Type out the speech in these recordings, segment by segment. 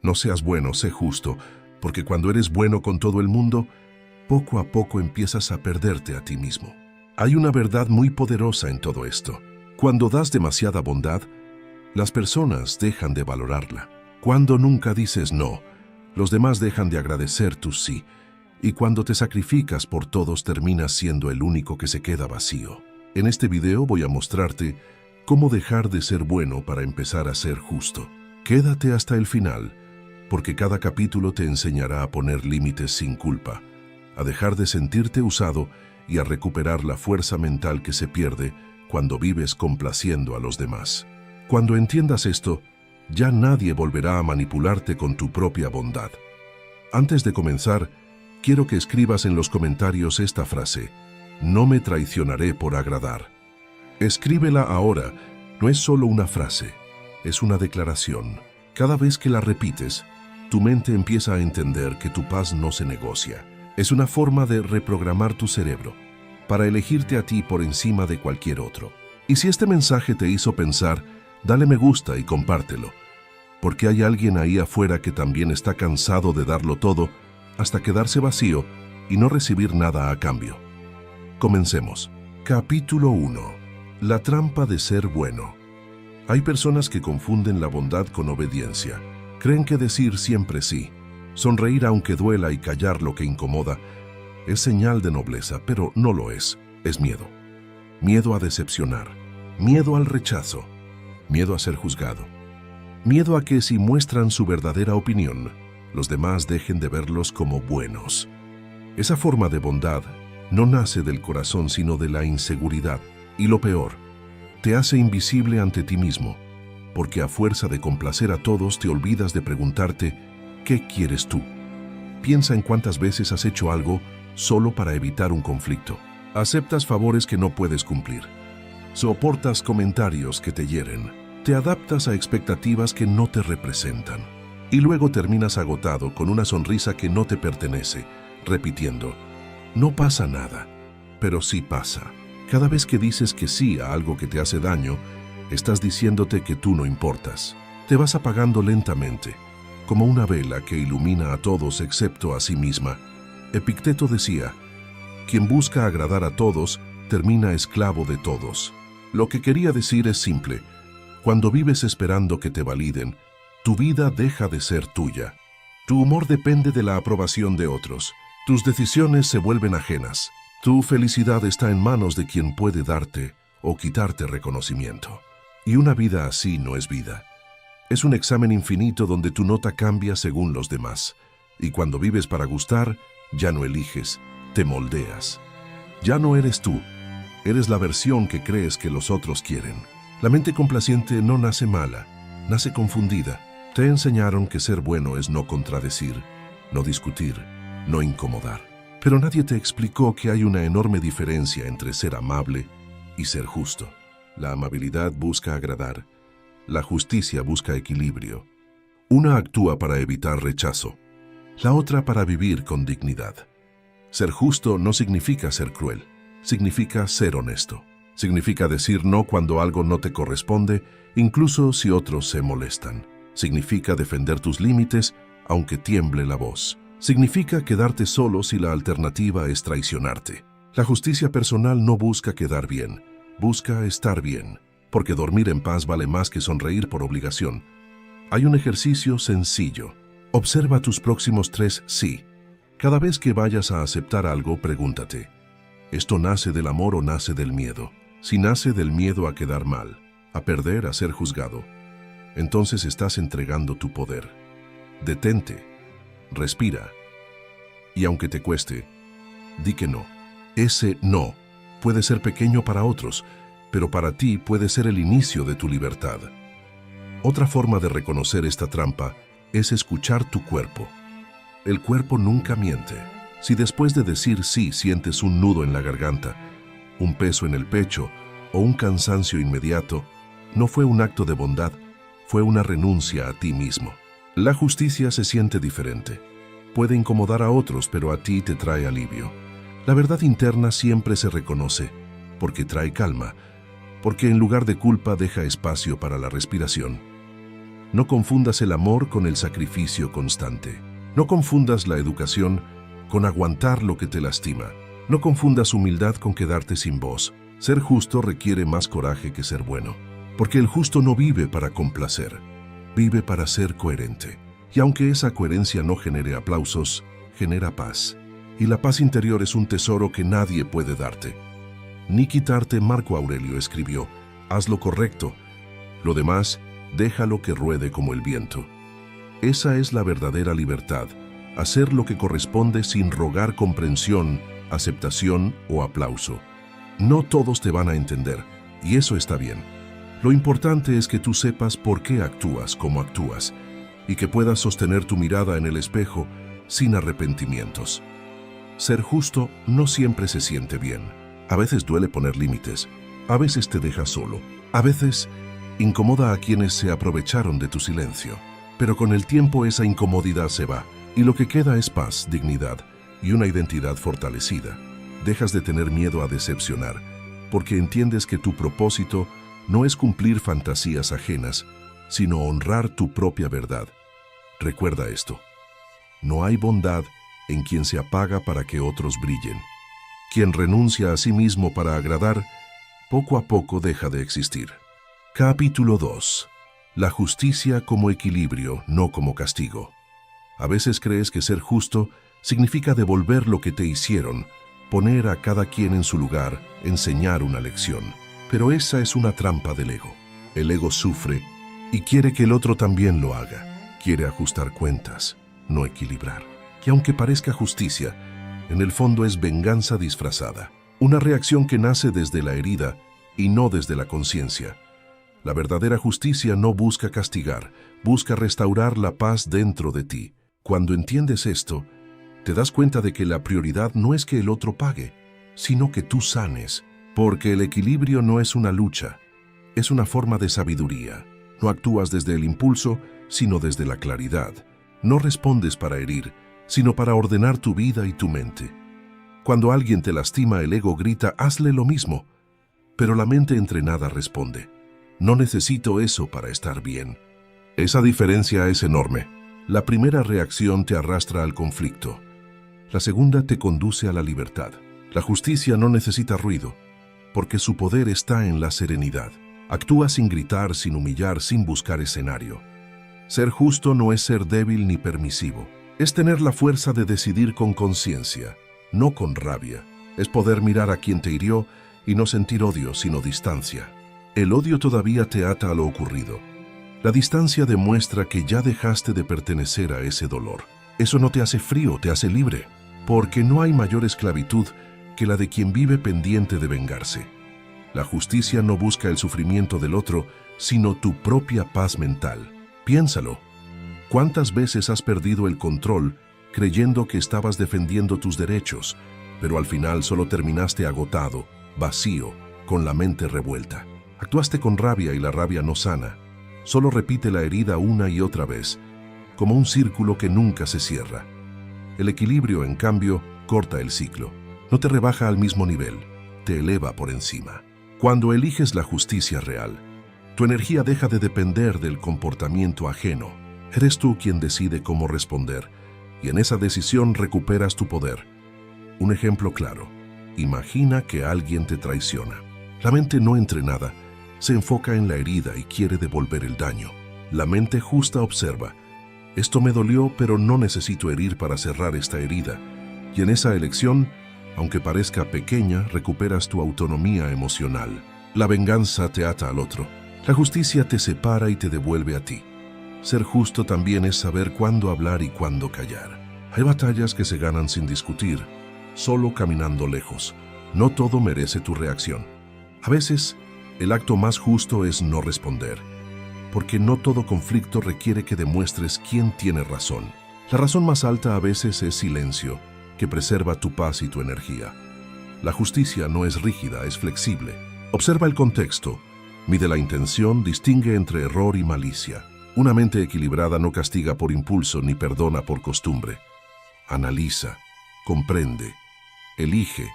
No seas bueno, sé justo, porque cuando eres bueno con todo el mundo, poco a poco empiezas a perderte a ti mismo. Hay una verdad muy poderosa en todo esto. Cuando das demasiada bondad, las personas dejan de valorarla. Cuando nunca dices no, los demás dejan de agradecer tu sí. Y cuando te sacrificas por todos, terminas siendo el único que se queda vacío. En este video voy a mostrarte cómo dejar de ser bueno para empezar a ser justo. Quédate hasta el final, porque cada capítulo te enseñará a poner límites sin culpa, a dejar de sentirte usado y a recuperar la fuerza mental que se pierde cuando vives complaciendo a los demás. Cuando entiendas esto, ya nadie volverá a manipularte con tu propia bondad. Antes de comenzar, quiero que escribas en los comentarios esta frase: no me traicionaré por agradar. Escríbela ahora, no es solo una frase, es una declaración. Cada vez que la repites, tu mente empieza a entender que tu paz no se negocia. Es una forma de reprogramar tu cerebro para elegirte a ti por encima de cualquier otro. Y si este mensaje te hizo pensar, dale me gusta y compártelo, porque hay alguien ahí afuera que también está cansado de darlo todo hasta quedarse vacío y no recibir nada a cambio. Comencemos. Capítulo 1. La trampa de ser bueno. Hay personas que confunden la bondad con obediencia. Creen que decir siempre sí, sonreír aunque duela y callar lo que incomoda es señal de nobleza, pero no lo es. Es miedo. Miedo a decepcionar. Miedo al rechazo. Miedo a ser juzgado. Miedo a que si muestran su verdadera opinión, los demás dejen de verlos como buenos. Esa forma de bondad no nace del corazón, sino de la inseguridad. Y lo peor, te hace invisible ante ti mismo, porque a fuerza de complacer a todos te olvidas de preguntarte, ¿qué quieres tú? Piensa en cuántas veces has hecho algo solo para evitar un conflicto. Aceptas favores que no puedes cumplir. Soportas comentarios que te hieren. Te adaptas a expectativas que no te representan. Y luego terminas agotado con una sonrisa que no te pertenece, repitiendo, no pasa nada, pero sí pasa. Cada vez que dices que sí a algo que te hace daño, estás diciéndote que tú no importas. Te vas apagando lentamente, como una vela que ilumina a todos excepto a sí misma. Epicteto decía, quien busca agradar a todos, termina esclavo de todos. Lo que quería decir es simple. Cuando vives esperando que te validen, tu vida deja de ser tuya. Tu humor depende de la aprobación de otros. Tus decisiones se vuelven ajenas. Tu felicidad está en manos de quien puede darte o quitarte reconocimiento. Y una vida así no es vida. Es un examen infinito donde tu nota cambia según los demás. Y cuando vives para gustar, ya no eliges, te moldeas. Ya no eres tú, eres la versión que crees que los otros quieren. La mente complaciente no nace mala, nace confundida. Te enseñaron que ser bueno es no contradecir, no discutir, no incomodar. Pero nadie te explicó que hay una enorme diferencia entre ser amable y ser justo. La amabilidad busca agradar, la justicia busca equilibrio. Una actúa para evitar rechazo, la otra para vivir con dignidad. Ser justo no significa ser cruel, significa ser honesto. Significa decir no cuando algo no te corresponde, incluso si otros se molestan. Significa defender tus límites, aunque tiemble la voz. Significa quedarte solo si la alternativa es traicionarte. La justicia personal no busca quedar bien, busca estar bien, porque dormir en paz vale más que sonreír por obligación. Hay un ejercicio sencillo. Observa tus próximos 3 sí. Cada vez que vayas a aceptar algo, pregúntate, ¿esto nace del amor o nace del miedo? Si nace del miedo a quedar mal, a perder, a ser juzgado, entonces estás entregando tu poder. Detente, respira, y aunque te cueste, di que no. Ese no puede ser pequeño para otros, pero para ti puede ser el inicio de tu libertad. Otra forma de reconocer esta trampa es escuchar tu cuerpo. El cuerpo nunca miente. Si después de decir sí sientes un nudo en la garganta, un peso en el pecho o un cansancio inmediato, no fue un acto de bondad, fue una renuncia a ti mismo. La justicia se siente diferente. Puede incomodar a otros, pero a ti te trae alivio. La verdad interna siempre se reconoce, porque trae calma, porque en lugar de culpa deja espacio para la respiración. No confundas el amor con el sacrificio constante. No confundas la educación con aguantar lo que te lastima. No confundas humildad con quedarte sin voz. Ser justo requiere más coraje que ser bueno. Porque el justo no vive para complacer, vive para ser coherente. Y aunque esa coherencia no genere aplausos, genera paz. Y la paz interior es un tesoro que nadie puede darte, ni quitarte. Marco Aurelio escribió: haz lo correcto, lo demás, déjalo que ruede como el viento. Esa es la verdadera libertad, hacer lo que corresponde sin rogar comprensión, aceptación o aplauso. No todos te van a entender, y eso está bien. Lo importante es que tú sepas por qué actúas como actúas, y que puedas sostener tu mirada en el espejo sin arrepentimientos. Ser justo no siempre se siente bien. A veces duele poner límites, a veces te deja solo, a veces incomoda a quienes se aprovecharon de tu silencio. Pero con el tiempo esa incomodidad se va, y lo que queda es paz, dignidad y una identidad fortalecida. Dejas de tener miedo a decepcionar, porque entiendes que tu propósito no es cumplir fantasías ajenas, sino honrar tu propia verdad. Recuerda esto: no hay bondad en quien se apaga para que otros brillen. Quien renuncia a sí mismo para agradar, poco a poco deja de existir. Capítulo 2. La justicia como equilibrio, no como castigo. A veces crees que ser justo significa devolver lo que te hicieron, poner a cada quien en su lugar, enseñar una lección. Pero esa es una trampa del ego. El ego sufre y quiere que el otro también lo haga. Quiere ajustar cuentas, no equilibrar. Y aunque parezca justicia, en el fondo es venganza disfrazada. Una reacción que nace desde la herida y no desde la conciencia. La verdadera justicia no busca castigar, busca restaurar la paz dentro de ti. Cuando entiendes esto, te das cuenta de que la prioridad no es que el otro pague, sino que tú sanes. Porque el equilibrio no es una lucha, es una forma de sabiduría. No actúas desde el impulso, sino desde la claridad. No respondes para herir, sino para ordenar tu vida y tu mente. Cuando alguien te lastima, el ego grita: hazle lo mismo. Pero la mente entrenada responde: no necesito eso para estar bien. Esa diferencia es enorme. La primera reacción te arrastra al conflicto. La segunda te conduce a la libertad. La justicia no necesita ruido, porque su poder está en la serenidad. Actúa sin gritar, sin humillar, sin buscar escenario. Ser justo no es ser débil ni permisivo. Es tener la fuerza de decidir con conciencia, no con rabia. Es poder mirar a quien te hirió y no sentir odio, sino distancia. El odio todavía te ata a lo ocurrido. La distancia demuestra que ya dejaste de pertenecer a ese dolor. Eso no te hace frío, te hace libre, porque no hay mayor esclavitud que la de quien vive pendiente de vengarse. La justicia no busca el sufrimiento del otro, sino tu propia paz mental. Piénsalo. ¿Cuántas veces has perdido el control creyendo que estabas defendiendo tus derechos, pero al final solo terminaste agotado, vacío, con la mente revuelta? Actuaste con rabia y la rabia no sana. Solo repite la herida una y otra vez, como un círculo que nunca se cierra. El equilibrio, en cambio, corta el ciclo. No te rebaja al mismo nivel, te eleva por encima. Cuando eliges la justicia real, tu energía deja de depender del comportamiento ajeno. Eres tú quien decide cómo responder, y en esa decisión recuperas tu poder. Un ejemplo claro: imagina que alguien te traiciona. La mente no entrenada se enfoca en la herida y quiere devolver el daño. La mente justa observa: esto me dolió, pero no necesito herir para cerrar esta herida. Y en esa elección, aunque parezca pequeña, recuperas tu autonomía emocional. La venganza te ata al otro. La justicia te separa y te devuelve a ti. Ser justo también es saber cuándo hablar y cuándo callar. Hay batallas que se ganan sin discutir, solo caminando lejos. No todo merece tu reacción. A veces, el acto más justo es no responder, porque no todo conflicto requiere que demuestres quién tiene razón. La razón más alta a veces es silencio, que preserva tu paz y tu energía. La justicia no es rígida, es flexible. Observa el contexto, mide la intención, distingue entre error y malicia. Una mente equilibrada no castiga por impulso ni perdona por costumbre. Analiza, comprende, elige,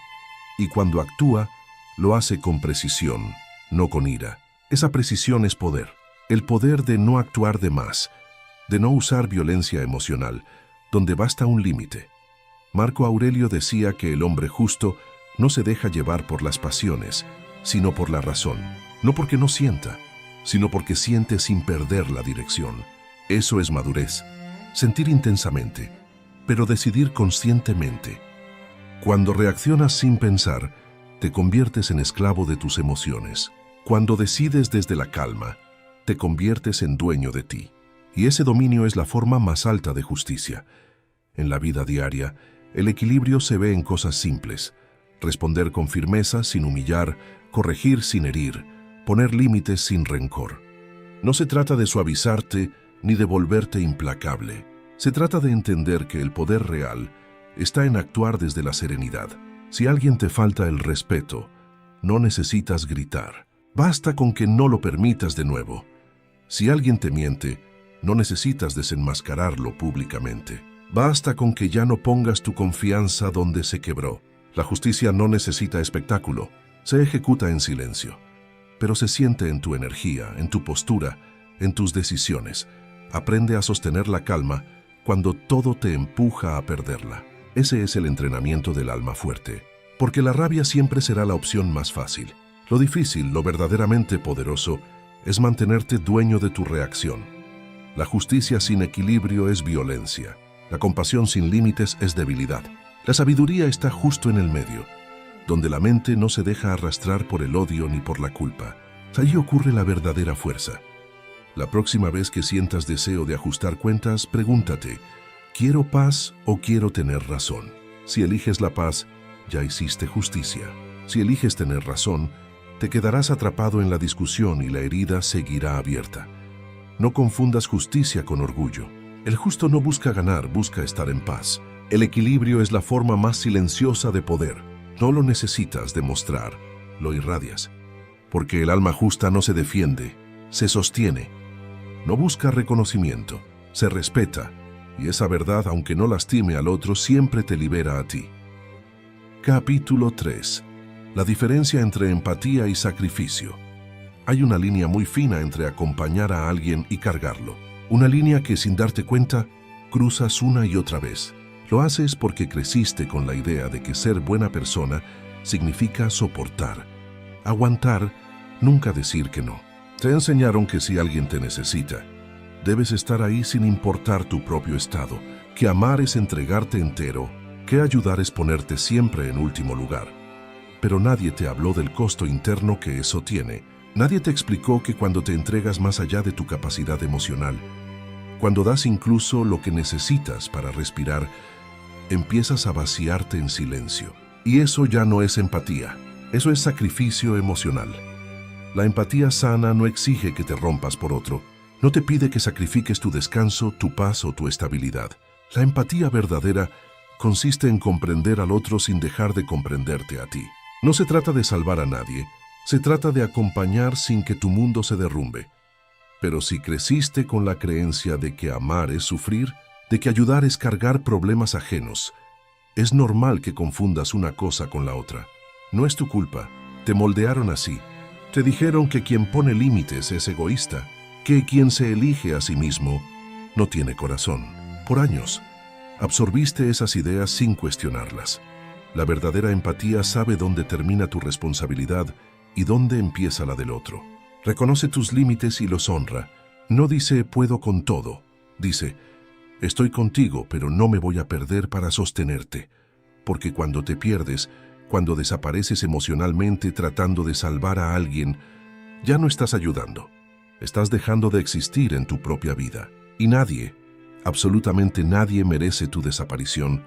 y cuando actúa, lo hace con precisión, no con ira. Esa precisión es poder. el poder de no actuar de más, de no usar violencia emocional, donde basta un límite. Marco Aurelio decía que el hombre justo no se deja llevar por las pasiones, sino por la razón. No porque no sienta, sino porque siente sin perder la dirección. Eso es madurez. Sentir intensamente, pero decidir conscientemente. Cuando reaccionas sin pensar, te conviertes en esclavo de tus emociones. Cuando decides desde la calma, te conviertes en dueño de ti. Y ese dominio es la forma más alta de justicia. En la vida diaria, el equilibrio se ve en cosas simples. Responder con firmeza sin humillar, corregir sin herir, poner límites sin rencor. No se trata de suavizarte ni de volverte implacable. Se trata de entender que el poder real está en actuar desde la serenidad. Si alguien te falta el respeto, no necesitas gritar. Basta con que no lo permitas de nuevo. Si alguien te miente, no necesitas desenmascararlo públicamente. Basta con que ya no pongas tu confianza donde se quebró. La justicia no necesita espectáculo, se ejecuta en silencio. Pero se siente en tu energía, en tu postura, en tus decisiones. Aprende a sostener la calma cuando todo te empuja a perderla. Ese es el entrenamiento del alma fuerte. Porque la rabia siempre será la opción más fácil. Lo difícil, lo verdaderamente poderoso, es mantenerte dueño de tu reacción. La justicia sin equilibrio es violencia. La compasión sin límites es debilidad. La sabiduría está justo en el medio, donde la mente no se deja arrastrar por el odio ni por la culpa. Allí ocurre la verdadera fuerza. La próxima vez que sientas deseo de ajustar cuentas, pregúntate, ¿quiero paz o quiero tener razón? Si eliges la paz, ya hiciste justicia. Si eliges tener razón, te quedarás atrapado en la discusión y la herida seguirá abierta. No confundas justicia con orgullo. El justo no busca ganar, busca estar en paz. El equilibrio es la forma más silenciosa de poder. No lo necesitas demostrar, lo irradias. Porque el alma justa no se defiende, se sostiene. No busca reconocimiento, se respeta. Y esa verdad, aunque no lastime al otro, siempre te libera a ti. Capítulo 3. La diferencia entre empatía y sacrificio. Hay una línea muy fina entre acompañar a alguien y cargarlo. Una línea que, sin darte cuenta, cruzas una y otra vez. Lo haces porque creciste con la idea de que ser buena persona significa soportar, aguantar, nunca decir que no. Te enseñaron que si alguien te necesita, debes estar ahí sin importar tu propio estado, que amar es entregarte entero, que ayudar es ponerte siempre en último lugar. Pero nadie te habló del costo interno que eso tiene. Nadie te explicó que cuando te entregas más allá de tu capacidad emocional, cuando das incluso lo que necesitas para respirar, empiezas a vaciarte en silencio. Y eso ya no es empatía, eso es sacrificio emocional. La empatía sana no exige que te rompas por otro, no te pide que sacrifiques tu descanso, tu paz o tu estabilidad. La empatía verdadera consiste en comprender al otro sin dejar de comprenderte a ti. No se trata de salvar a nadie, se trata de acompañar sin que tu mundo se derrumbe. Pero si creciste con la creencia de que amar es sufrir, de que ayudar es cargar problemas ajenos, es normal que confundas una cosa con la otra. No es tu culpa, te moldearon así. Te dijeron que quien pone límites es egoísta, que quien se elige a sí mismo no tiene corazón. Por años, absorbiste esas ideas sin cuestionarlas. La verdadera empatía sabe dónde termina tu responsabilidad y dónde empieza la del otro. Reconoce tus límites y los honra. No dice puedo con todo. Dice estoy contigo, pero no me voy a perder para sostenerte. Porque cuando te pierdes, cuando desapareces emocionalmente tratando de salvar a alguien, ya no estás ayudando. Estás dejando de existir en tu propia vida. Y nadie, absolutamente nadie merece tu desaparición.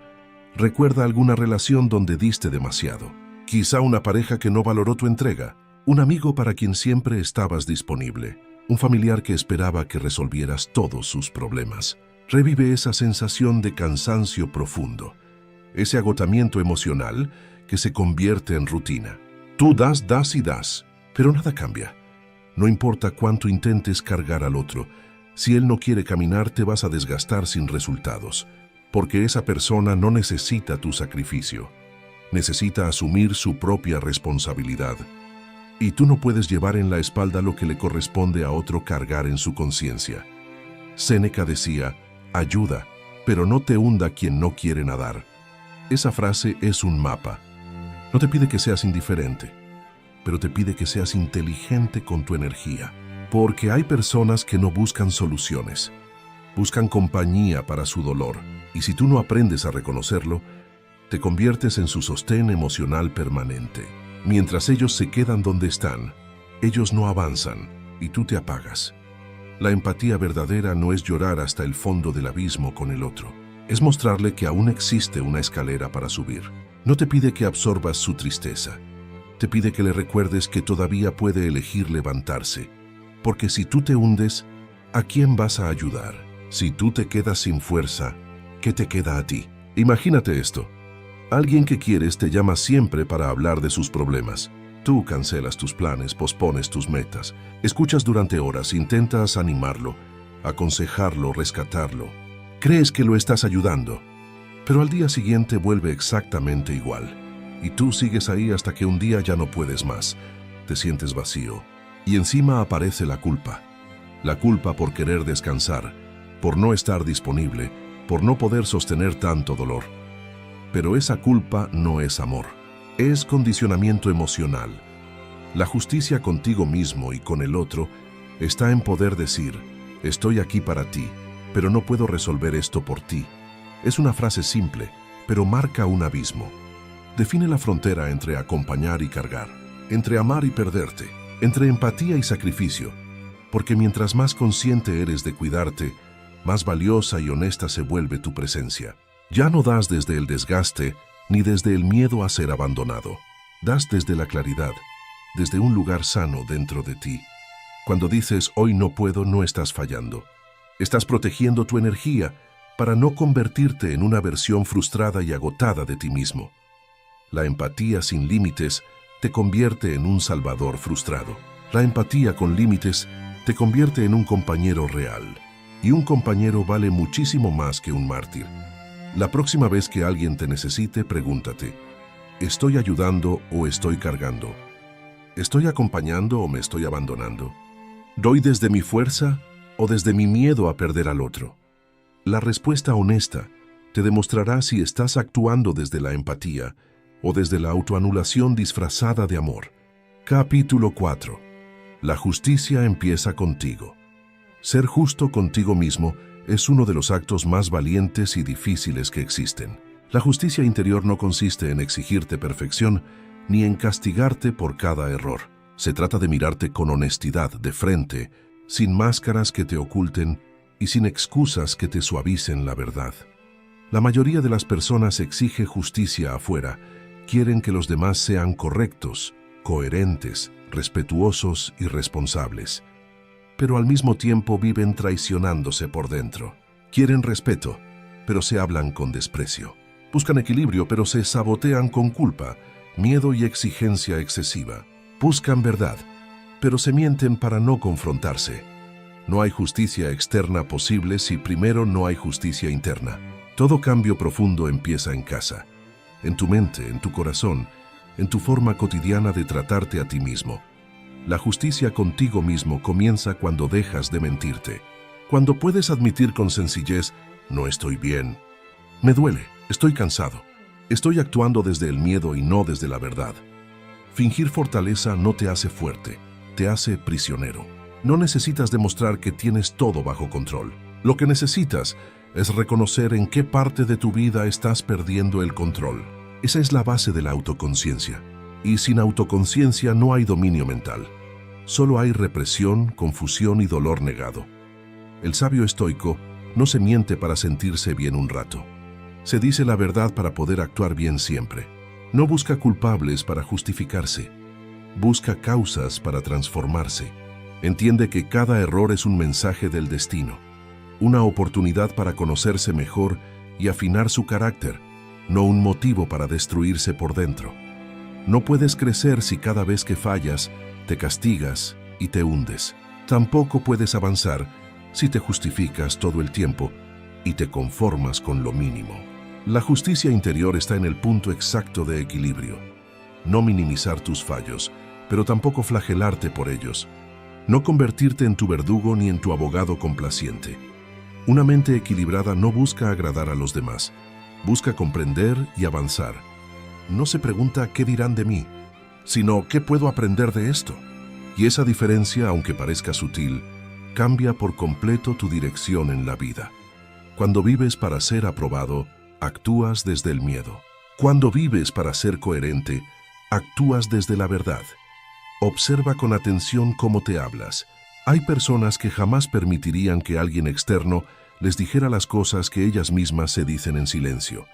Recuerda alguna relación donde diste demasiado. Quizá una pareja que no valoró tu entrega. Un amigo para quien siempre estabas disponible. Un familiar que esperaba que resolvieras todos sus problemas. Revive esa sensación de cansancio profundo. Ese agotamiento emocional que se convierte en rutina. Tú das, das y das, pero nada cambia. No importa cuánto intentes cargar al otro, si él no quiere caminar te vas a desgastar sin resultados, porque esa persona no necesita tu sacrificio, necesita asumir su propia responsabilidad. Y tú no puedes llevar en la espalda lo que le corresponde a otro cargar en su conciencia. Séneca decía, ayuda, pero no te hunda quien no quiere nadar. Esa frase es un mapa. No te pide que seas indiferente, pero te pide que seas inteligente con tu energía. Porque hay personas que no buscan soluciones, buscan compañía para su dolor. Y si tú no aprendes a reconocerlo, te conviertes en su sostén emocional permanente. Mientras ellos se quedan donde están, ellos no avanzan y tú te apagas. La empatía verdadera no es llorar hasta el fondo del abismo con el otro. Es mostrarle que aún existe una escalera para subir. No te pide que absorbas su tristeza. Te pide que le recuerdes que todavía puede elegir levantarse. Porque si tú te hundes, ¿a quién vas a ayudar? Si tú te quedas sin fuerza, ¿qué te queda a ti? Imagínate esto. Alguien que quieres te llama siempre para hablar de sus problemas. Tú cancelas tus planes, pospones tus metas. Escuchas durante horas, intentas animarlo, aconsejarlo, rescatarlo. Crees que lo estás ayudando, pero al día siguiente vuelve exactamente igual. Y tú sigues ahí hasta que un día ya no puedes más. Te sientes vacío. Y encima aparece la culpa. La culpa por querer descansar, por no estar disponible, por no poder sostener tanto dolor. Pero esa culpa no es amor, es condicionamiento emocional. La justicia contigo mismo y con el otro está en poder decir, estoy aquí para ti, pero no puedo resolver esto por ti. Es una frase simple, pero marca un abismo. Define la frontera entre acompañar y cargar, entre amar y perderte, entre empatía y sacrificio, porque mientras más consciente eres de cuidarte, más valiosa y honesta se vuelve tu presencia. Ya no das desde el desgaste ni desde el miedo a ser abandonado. Das desde la claridad, desde un lugar sano dentro de ti. Cuando dices hoy no puedo, no estás fallando. Estás protegiendo tu energía para no convertirte en una versión frustrada y agotada de ti mismo. La empatía sin límites te convierte en un salvador frustrado. La empatía con límites te convierte en un compañero real. Y un compañero vale muchísimo más que un mártir. La próxima vez que alguien te necesite, pregúntate, ¿estoy ayudando o estoy cargando? ¿Estoy acompañando o me estoy abandonando? ¿Doy desde mi fuerza o desde mi miedo a perder al otro? La respuesta honesta te demostrará si estás actuando desde la empatía o desde la autoanulación disfrazada de amor. Capítulo 4. La justicia empieza contigo. Ser justo contigo mismo es uno de los actos más valientes y difíciles que existen. La justicia interior no consiste en exigirte perfección ni en castigarte por cada error. Se trata de mirarte con honestidad de frente, sin máscaras que te oculten y sin excusas que te suavicen la verdad. La mayoría de las personas exige justicia afuera, quieren que los demás sean correctos, coherentes, respetuosos y responsables. Pero al mismo tiempo viven traicionándose por dentro. Quieren respeto, pero se hablan con desprecio. Buscan equilibrio, pero se sabotean con culpa, miedo y exigencia excesiva. Buscan verdad, pero se mienten para no confrontarse. No hay justicia externa posible si primero no hay justicia interna. Todo cambio profundo empieza en casa, en tu mente, en tu corazón, en tu forma cotidiana de tratarte a ti mismo. La justicia contigo mismo comienza cuando dejas de mentirte. Cuando puedes admitir con sencillez, no estoy bien, me duele, estoy cansado, estoy actuando desde el miedo y no desde la verdad. Fingir fortaleza no te hace fuerte, te hace prisionero. No necesitas demostrar que tienes todo bajo control. Lo que necesitas es reconocer en qué parte de tu vida estás perdiendo el control. Esa es la base de la autoconciencia. Y sin autoconciencia no hay dominio mental. Solo hay represión, confusión y dolor negado. El sabio estoico no se miente para sentirse bien un rato. Se dice la verdad para poder actuar bien siempre. No busca culpables para justificarse. Busca causas para transformarse. Entiende que cada error es un mensaje del destino, una oportunidad para conocerse mejor y afinar su carácter, no un motivo para destruirse por dentro. No puedes crecer si cada vez que fallas, te castigas y te hundes. Tampoco puedes avanzar si te justificas todo el tiempo y te conformas con lo mínimo. La justicia interior está en el punto exacto de equilibrio. No minimizar tus fallos, pero tampoco flagelarte por ellos. No convertirte en tu verdugo ni en tu abogado complaciente. Una mente equilibrada no busca agradar a los demás, busca comprender y avanzar. No se pregunta qué dirán de mí, sino qué puedo aprender de esto. Y esa diferencia, aunque parezca sutil, cambia por completo tu dirección en la vida. Cuando vives para ser aprobado, actúas desde el miedo. Cuando vives para ser coherente, actúas desde la verdad. Observa con atención cómo te hablas. Hay personas que jamás permitirían que alguien externo les dijera las cosas que ellas mismas se dicen en silencio.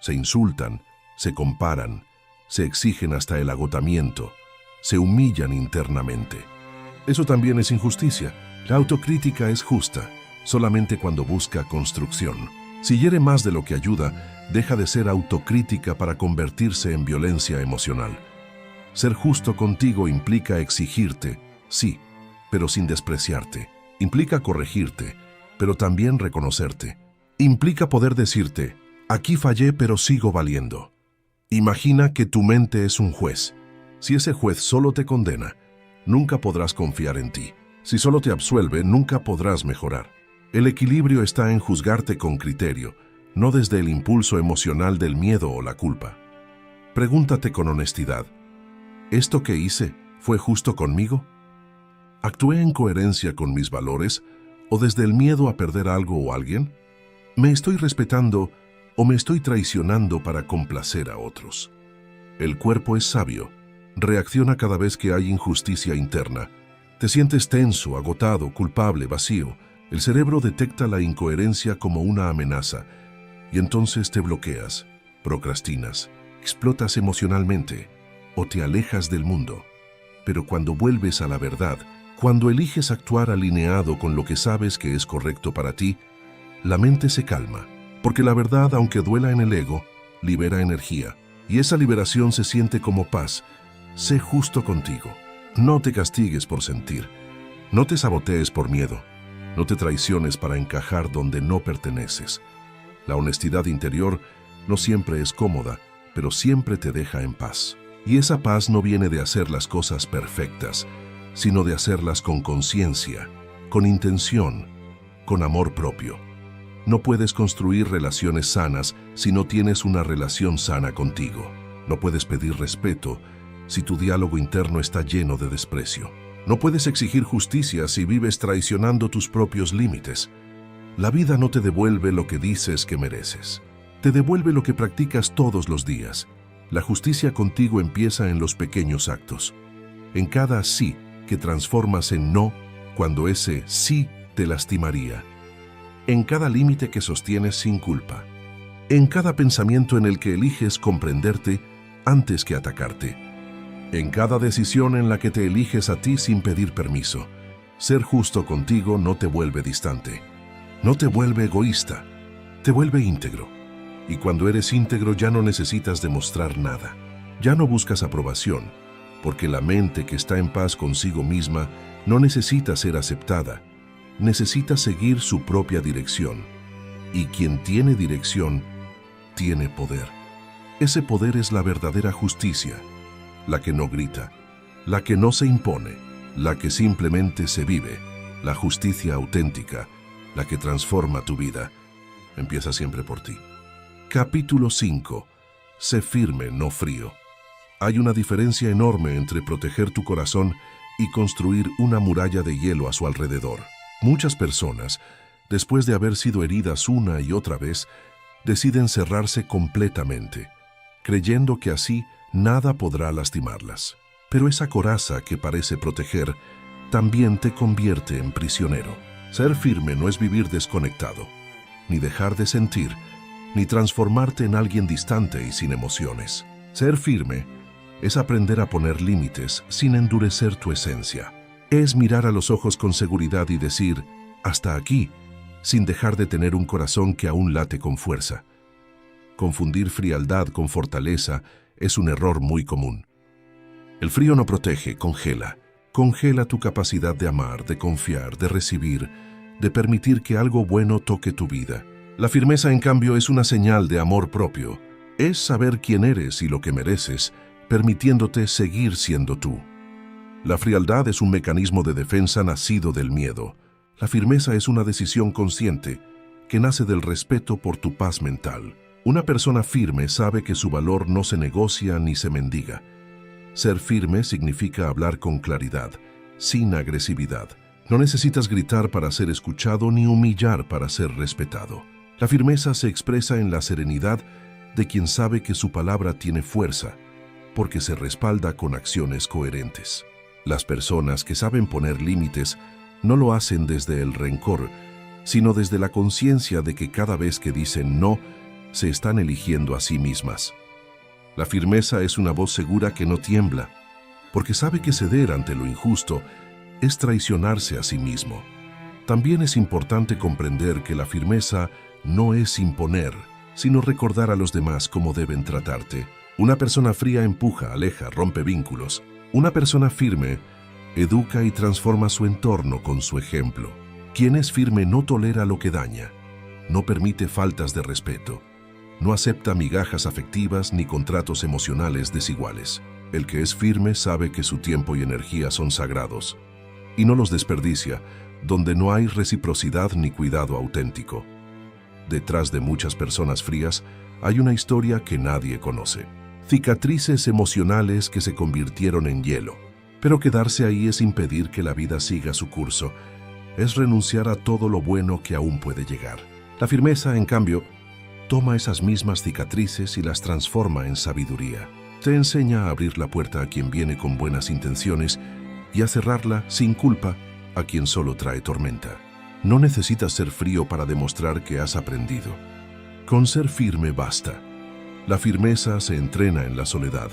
Se insultan, se comparan, se exigen hasta el agotamiento, se humillan internamente. Eso también es injusticia. La autocrítica es justa, solamente cuando busca construcción. Si hiere más de lo que ayuda, deja de ser autocrítica para convertirse en violencia emocional. Ser justo contigo implica exigirte, sí, pero sin despreciarte. Implica corregirte, pero también reconocerte. Implica poder decirte, aquí fallé pero sigo valiendo. Imagina que tu mente es un juez. Si ese juez solo te condena, nunca podrás confiar en ti. Si solo te absuelve, nunca podrás mejorar. El equilibrio está en juzgarte con criterio, no desde el impulso emocional del miedo o la culpa. Pregúntate con honestidad, ¿esto que hice fue justo conmigo? ¿Actué en coherencia con mis valores o desde el miedo a perder algo o alguien? ¿Me estoy respetando o me estoy traicionando para complacer a otros? El cuerpo es sabio, reacciona cada vez que hay injusticia interna. Te sientes tenso, agotado, culpable, vacío. El cerebro detecta la incoherencia como una amenaza y entonces te bloqueas, procrastinas, explotas emocionalmente o te alejas del mundo. Pero cuando vuelves a la verdad, cuando eliges actuar alineado con lo que sabes que es correcto para ti, la mente se calma, porque la verdad, aunque duela en el ego, libera energía, y esa liberación se siente como paz. Sé justo contigo. No te castigues por sentir. No te sabotees por miedo. No te traiciones para encajar donde no perteneces. La honestidad interior no siempre es cómoda, pero siempre te deja en paz. Y esa paz no viene de hacer las cosas perfectas, sino de hacerlas con conciencia, con intención, con amor propio. No puedes construir relaciones sanas si no tienes una relación sana contigo. No puedes pedir respeto si tu diálogo interno está lleno de desprecio. No puedes exigir justicia si vives traicionando tus propios límites. La vida no te devuelve lo que dices que mereces. Te devuelve lo que practicas todos los días. La justicia contigo empieza en los pequeños actos. En cada sí que transformas en no cuando ese sí te lastimaría. En cada límite que sostienes sin culpa. En cada pensamiento en el que eliges comprenderte antes que atacarte. En cada decisión en la que te eliges a ti sin pedir permiso. Ser justo contigo no te vuelve distante. No te vuelve egoísta. Te vuelve íntegro. Y cuando eres íntegro ya no necesitas demostrar nada. Ya no buscas aprobación, porque la mente que está en paz consigo misma no necesita ser aceptada. Necesita seguir su propia dirección. Y quien tiene dirección, tiene poder. Ese poder es la verdadera justicia, la que no grita, la que no se impone, la que simplemente se vive, la justicia auténtica, la que transforma tu vida. Empieza siempre por ti. Capítulo 5. Sé firme, no frío. Hay una diferencia enorme entre proteger tu corazón y construir una muralla de hielo a su alrededor. Muchas personas, después de haber sido heridas una y otra vez, deciden cerrarse completamente, creyendo que así nada podrá lastimarlas. Pero esa coraza que parece proteger también te convierte en prisionero. Ser firme no es vivir desconectado, ni dejar de sentir, ni transformarte en alguien distante y sin emociones. Ser firme es aprender a poner límites sin endurecer tu esencia. Es mirar a los ojos con seguridad y decir, hasta aquí, sin dejar de tener un corazón que aún late con fuerza. Confundir frialdad con fortaleza es un error muy común. El frío no protege, congela. Congela tu capacidad de amar, de confiar, de recibir, de permitir que algo bueno toque tu vida. La firmeza, en cambio, es una señal de amor propio. Es saber quién eres y lo que mereces, permitiéndote seguir siendo tú. La frialdad es un mecanismo de defensa nacido del miedo. La firmeza es una decisión consciente que nace del respeto por tu paz mental. Una persona firme sabe que su valor no se negocia ni se mendiga. Ser firme significa hablar con claridad, sin agresividad. No necesitas gritar para ser escuchado ni humillar para ser respetado. La firmeza se expresa en la serenidad de quien sabe que su palabra tiene fuerza, porque se respalda con acciones coherentes. Las personas que saben poner límites no lo hacen desde el rencor, sino desde la conciencia de que cada vez que dicen no, se están eligiendo a sí mismas. La firmeza es una voz segura que no tiembla, porque sabe que ceder ante lo injusto es traicionarse a sí mismo. También es importante comprender que la firmeza no es imponer, sino recordar a los demás cómo deben tratarte. Una persona fría empuja, aleja, rompe vínculos. Una persona firme educa y transforma su entorno con su ejemplo. Quien es firme no tolera lo que daña, no permite faltas de respeto, no acepta migajas afectivas ni contratos emocionales desiguales. El que es firme sabe que su tiempo y energía son sagrados y no los desperdicia donde no hay reciprocidad ni cuidado auténtico. Detrás de muchas personas frías hay una historia que nadie conoce. Cicatrices emocionales que se convirtieron en hielo. Pero quedarse ahí es impedir que la vida siga su curso. Es renunciar a todo lo bueno que aún puede llegar. La firmeza, en cambio, toma esas mismas cicatrices y las transforma en sabiduría. Te enseña a abrir la puerta a quien viene con buenas intenciones y a cerrarla sin culpa a quien solo trae tormenta. No necesitas ser frío para demostrar que has aprendido. Con ser firme basta. La firmeza se entrena en la soledad,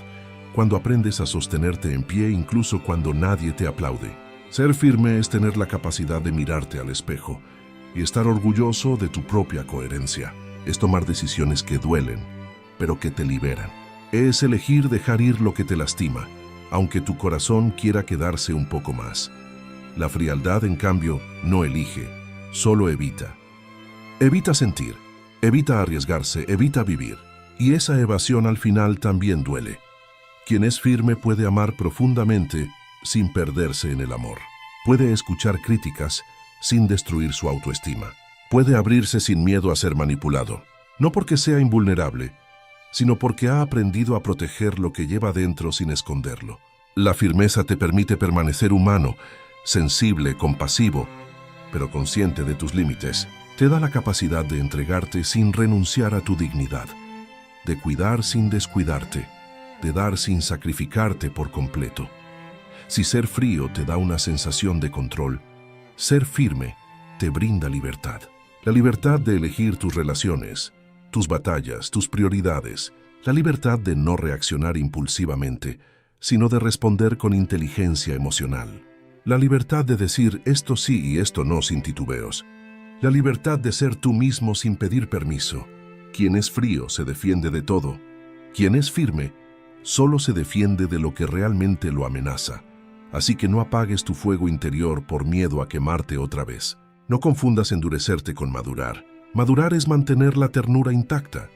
cuando aprendes a sostenerte en pie incluso cuando nadie te aplaude. Ser firme es tener la capacidad de mirarte al espejo y estar orgulloso de tu propia coherencia. Es tomar decisiones que duelen, pero que te liberan. Es elegir dejar ir lo que te lastima, aunque tu corazón quiera quedarse un poco más. La frialdad, en cambio, no elige, solo evita. Evita sentir, evita arriesgarse, evita vivir. Y esa evasión al final también duele. Quien es firme puede amar profundamente sin perderse en el amor. Puede escuchar críticas sin destruir su autoestima. Puede abrirse sin miedo a ser manipulado. No porque sea invulnerable, sino porque ha aprendido a proteger lo que lleva dentro sin esconderlo. La firmeza te permite permanecer humano, sensible, compasivo, pero consciente de tus límites. Te da la capacidad de entregarte sin renunciar a tu dignidad, de cuidar sin descuidarte, de dar sin sacrificarte por completo. Si ser frío te da una sensación de control, ser firme te brinda libertad. La libertad de elegir tus relaciones, tus batallas, tus prioridades, la libertad de no reaccionar impulsivamente, sino de responder con inteligencia emocional. La libertad de decir esto sí y esto no sin titubeos. La libertad de ser tú mismo sin pedir permiso. Quien es frío se defiende de todo. Quien es firme solo se defiende de lo que realmente lo amenaza. Así que no apagues tu fuego interior por miedo a quemarte otra vez. No confundas endurecerte con madurar. Madurar es mantener la ternura intacta,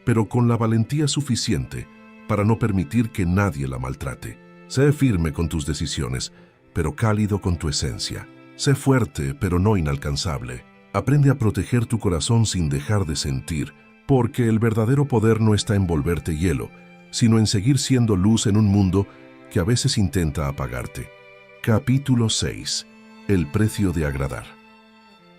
pero con la valentía suficiente para no permitir que nadie la maltrate. Sé firme con tus decisiones, pero cálido con tu esencia. Sé fuerte, pero no inalcanzable. Aprende a proteger tu corazón sin dejar de sentir, porque el verdadero poder no está en volverte hielo, sino en seguir siendo luz en un mundo que a veces intenta apagarte. Capítulo 6. El precio de agradar.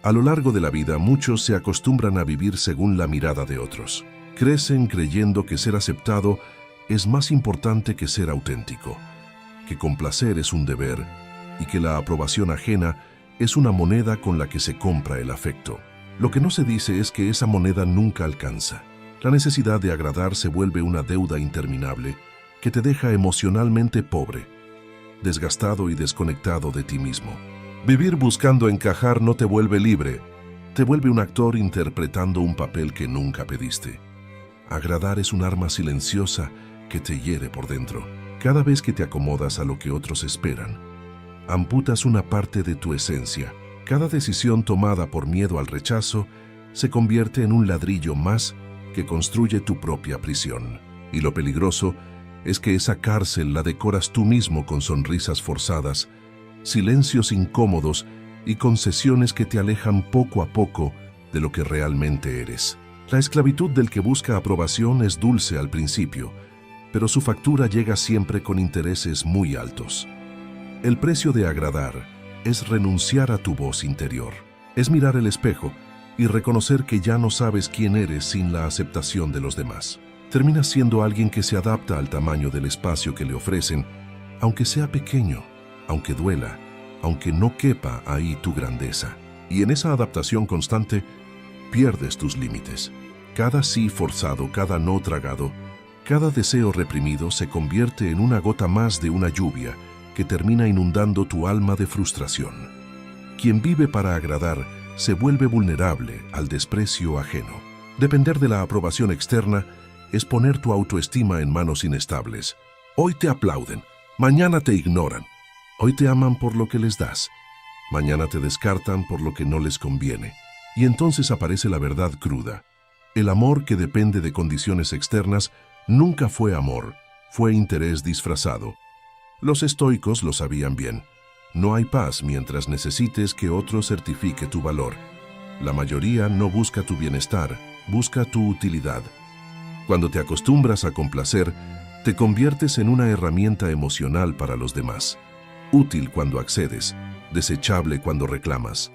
A lo largo de la vida, muchos se acostumbran a vivir según la mirada de otros. Crecen creyendo que ser aceptado es más importante que ser auténtico, que complacer es un deber y que la aprobación ajena es una moneda con la que se compra el afecto. Lo que no se dice es que esa moneda nunca alcanza. La necesidad de agradar se vuelve una deuda interminable que te deja emocionalmente pobre, desgastado y desconectado de ti mismo. Vivir buscando encajar no te vuelve libre, te vuelve un actor interpretando un papel que nunca pediste. Agradar es un arma silenciosa que te hiere por dentro. Cada vez que te acomodas a lo que otros esperan, amputas una parte de tu esencia. Cada decisión tomada por miedo al rechazo se convierte en un ladrillo más que construye tu propia prisión. Y lo peligroso es que esa cárcel la decoras tú mismo con sonrisas forzadas, silencios incómodos y concesiones que te alejan poco a poco de lo que realmente eres. La esclavitud del que busca aprobación es dulce al principio, pero su factura llega siempre con intereses muy altos. El precio de agradar es renunciar a tu voz interior, es mirar el espejo y reconocer que ya no sabes quién eres sin la aceptación de los demás. Terminas siendo alguien que se adapta al tamaño del espacio que le ofrecen, aunque sea pequeño, aunque duela, aunque no quepa ahí tu grandeza. Y en esa adaptación constante, pierdes tus límites. Cada sí forzado, cada no tragado, cada deseo reprimido se convierte en una gota más de una lluvia que termina inundando tu alma de frustración. Quien vive para agradar se vuelve vulnerable al desprecio ajeno. Depender de la aprobación externa es poner tu autoestima en manos inestables. Hoy te aplauden, mañana te ignoran. Hoy te aman por lo que les das, mañana te descartan por lo que no les conviene. Y entonces aparece la verdad cruda. El amor que depende de condiciones externas nunca fue amor, fue interés disfrazado. Los estoicos lo sabían bien. No hay paz mientras necesites que otro certifique tu valor. La mayoría no busca tu bienestar, busca tu utilidad. Cuando te acostumbras a complacer, te conviertes en una herramienta emocional para los demás. Útil cuando accedes, desechable cuando reclamas.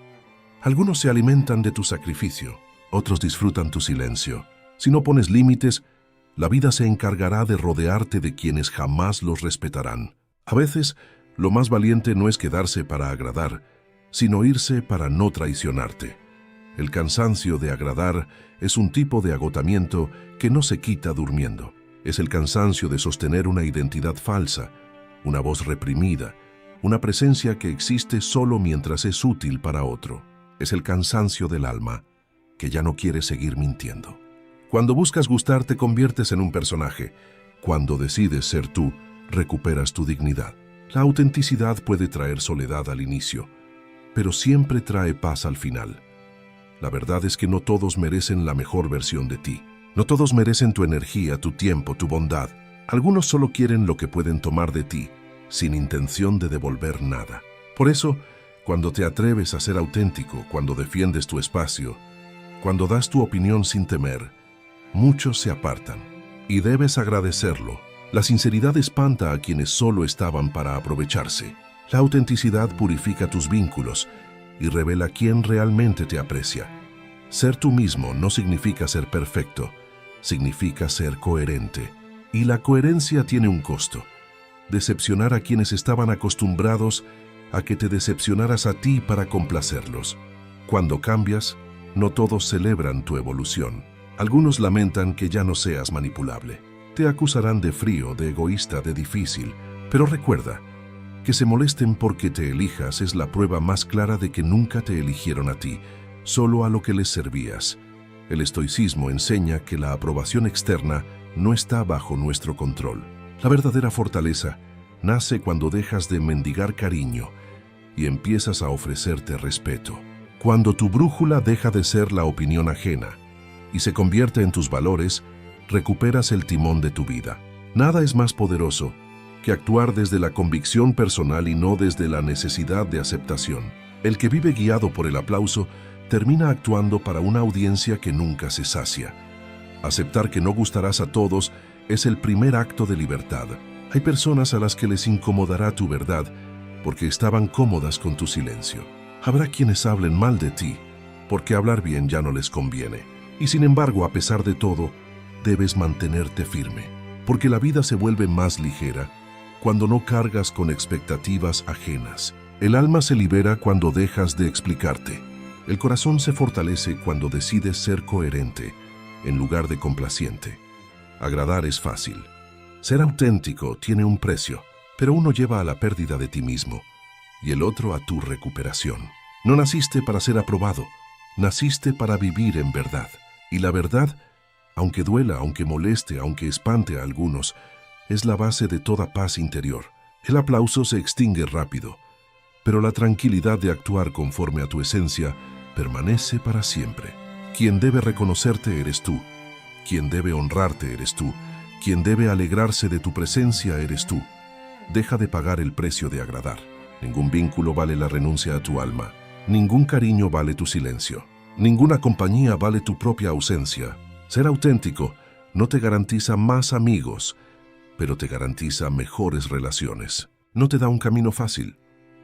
Algunos se alimentan de tu sacrificio, otros disfrutan tu silencio. Si no pones límites, la vida se encargará de rodearte de quienes jamás los respetarán. A veces, lo más valiente no es quedarse para agradar, sino irse para no traicionarte. El cansancio de agradar es un tipo de agotamiento que no se quita durmiendo. Es el cansancio de sostener una identidad falsa, una voz reprimida, una presencia que existe solo mientras es útil para otro. Es el cansancio del alma, que ya no quiere seguir mintiendo. Cuando buscas gustar, te conviertes en un personaje. Cuando decides ser tú, recuperas tu dignidad. La autenticidad puede traer soledad al inicio, pero siempre trae paz al final. La verdad es que no todos merecen la mejor versión de ti. No todos merecen tu energía, tu tiempo, tu bondad. Algunos solo quieren lo que pueden tomar de ti, sin intención de devolver nada. Por eso, cuando te atreves a ser auténtico, cuando defiendes tu espacio, cuando das tu opinión sin temer, muchos se apartan. Y debes agradecerlo. La sinceridad espanta a quienes solo estaban para aprovecharse. La autenticidad purifica tus vínculos y revela quién realmente te aprecia. Ser tú mismo no significa ser perfecto, significa ser coherente. Y la coherencia tiene un costo. Decepcionar a quienes estaban acostumbrados a que te decepcionaras a ti para complacerlos. Cuando cambias, no todos celebran tu evolución. Algunos lamentan que ya no seas manipulable. Te acusarán de frío, de egoísta, de difícil. Pero recuerda, que se molesten porque te elijas es la prueba más clara de que nunca te eligieron a ti, solo a lo que les servías. El estoicismo enseña que la aprobación externa no está bajo nuestro control. La verdadera fortaleza nace cuando dejas de mendigar cariño y empiezas a ofrecerte respeto. Cuando tu brújula deja de ser la opinión ajena y se convierte en tus valores, recuperas el timón de tu vida. Nada es más poderoso que actuar desde la convicción personal y no desde la necesidad de aceptación. El que vive guiado por el aplauso termina actuando para una audiencia que nunca se sacia. Aceptar que no gustarás a todos es el primer acto de libertad. Hay personas a las que les incomodará tu verdad porque estaban cómodas con tu silencio. Habrá quienes hablen mal de ti porque hablar bien ya no les conviene. Y sin embargo, a pesar de todo, debes mantenerte firme, porque la vida se vuelve más ligera cuando no cargas con expectativas ajenas. El alma se libera cuando dejas de explicarte. El corazón se fortalece cuando decides ser coherente en lugar de complaciente. Agradar es fácil. Ser auténtico tiene un precio, pero uno lleva a la pérdida de ti mismo y el otro a tu recuperación. No naciste para ser aprobado, naciste para vivir en verdad. Y la verdad, aunque duela, aunque moleste, aunque espante a algunos, es la base de toda paz interior. El aplauso se extingue rápido, pero la tranquilidad de actuar conforme a tu esencia permanece para siempre. Quien debe reconocerte eres tú, quien debe honrarte eres tú, Quien debe alegrarse de tu presencia eres tú. Deja de pagar el precio de agradar. Ningún vínculo vale la renuncia a tu alma. Ningún cariño vale tu silencio. Ninguna compañía vale tu propia ausencia. Ser auténtico no te garantiza más amigos, pero te garantiza mejores relaciones. No te da un camino fácil,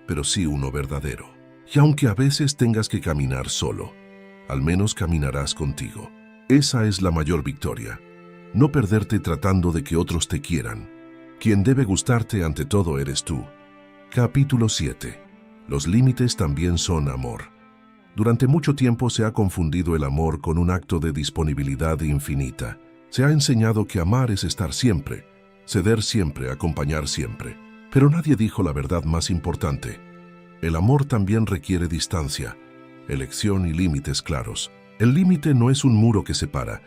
pero sí uno verdadero. Y aunque a veces tengas que caminar solo, al menos caminarás contigo. Esa es la mayor victoria. No perderte tratando de que otros te quieran. Quien debe gustarte ante todo eres tú. Capítulo 7. Los límites también son amor. Durante mucho tiempo se ha confundido el amor con un acto de disponibilidad infinita. Se ha enseñado que amar es estar siempre, ceder siempre, acompañar siempre. Pero nadie dijo la verdad más importante. El amor también requiere distancia, elección y límites claros. El límite no es un muro que separa,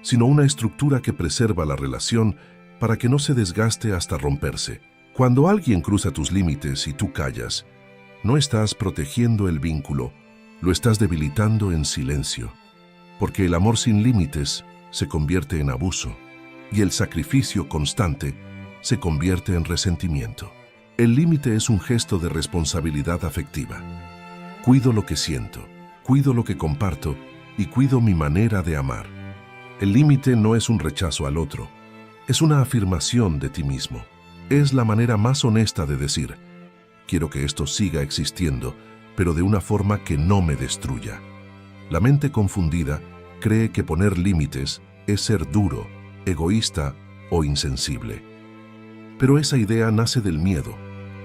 sino una estructura que preserva la relación para que no se desgaste hasta romperse. Cuando alguien cruza tus límites y tú callas, no estás protegiendo el vínculo, lo estás debilitando en silencio. Porque el amor sin límites se convierte en abuso y el sacrificio constante se convierte en resentimiento. El límite es un gesto de responsabilidad afectiva. Cuido lo que siento, cuido lo que comparto y cuido mi manera de amar. El límite no es un rechazo al otro, es una afirmación de ti mismo. Es la manera más honesta de decir, quiero que esto siga existiendo, pero de una forma que no me destruya. La mente confundida cree que poner límites es ser duro, egoísta o insensible. Pero esa idea nace del miedo,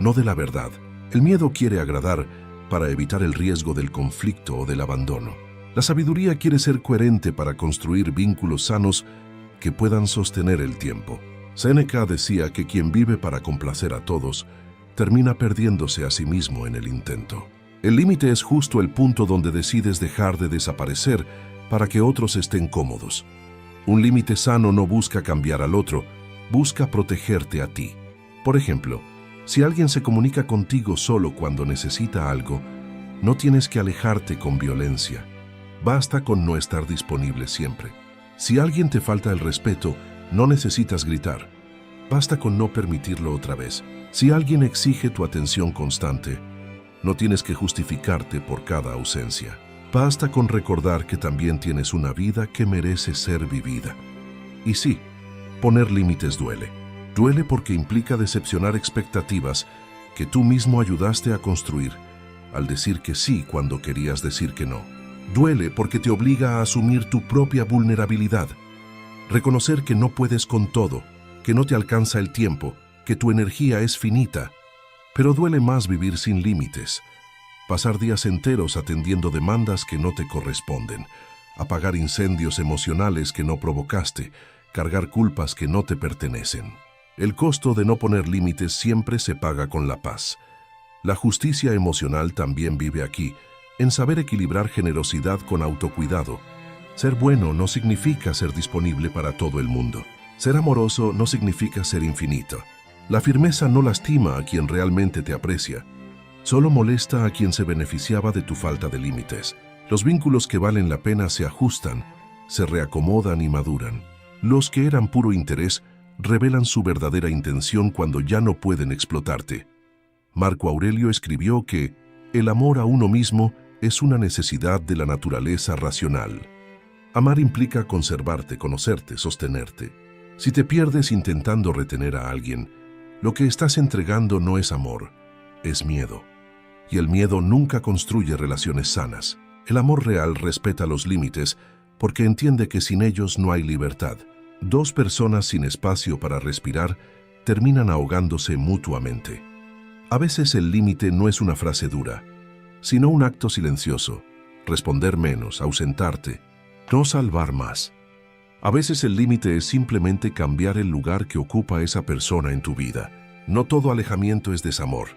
no de la verdad. El miedo quiere agradar para evitar el riesgo del conflicto o del abandono. La sabiduría quiere ser coherente para construir vínculos sanos que puedan sostener el tiempo. Séneca decía que quien vive para complacer a todos termina perdiéndose a sí mismo en el intento. El límite es justo el punto donde decides dejar de desaparecer para que otros estén cómodos. Un límite sano no busca cambiar al otro, busca protegerte a ti. Por ejemplo, si alguien se comunica contigo solo cuando necesita algo, no tienes que alejarte con violencia. Basta con no estar disponible siempre. Si alguien te falta el respeto, no necesitas gritar. Basta con no permitirlo otra vez. Si alguien exige tu atención constante, no tienes que justificarte por cada ausencia. Basta con recordar que también tienes una vida que merece ser vivida. Y sí, poner límites duele. Duele porque implica decepcionar expectativas que tú mismo ayudaste a construir al decir que sí cuando querías decir que no. Duele porque te obliga a asumir tu propia vulnerabilidad, reconocer que no puedes con todo, que no te alcanza el tiempo, que tu energía es finita. Pero duele más vivir sin límites, pasar días enteros atendiendo demandas que no te corresponden, apagar incendios emocionales que no provocaste, cargar culpas que no te pertenecen. El costo de no poner límites siempre se paga con la paz. La justicia emocional también vive aquí, en saber equilibrar generosidad con autocuidado. Ser bueno no significa ser disponible para todo el mundo. Ser amoroso no significa ser infinito. La firmeza no lastima a quien realmente te aprecia. Solo molesta a quien se beneficiaba de tu falta de límites. Los vínculos que valen la pena se ajustan, se reacomodan y maduran. Los que eran puro interés revelan su verdadera intención cuando ya no pueden explotarte. Marco Aurelio escribió que el amor a uno mismo es una necesidad de la naturaleza racional. Amar implica conservarte, conocerte, sostenerte. Si te pierdes intentando retener a alguien, lo que estás entregando no es amor, es miedo. Y el miedo nunca construye relaciones sanas. El amor real respeta los límites porque entiende que sin ellos no hay libertad. Dos personas sin espacio para respirar terminan ahogándose mutuamente. A veces el límite no es una frase dura, sino un acto silencioso, responder menos, ausentarte, no salvar más. A veces el límite es simplemente cambiar el lugar que ocupa esa persona en tu vida. No todo alejamiento es desamor.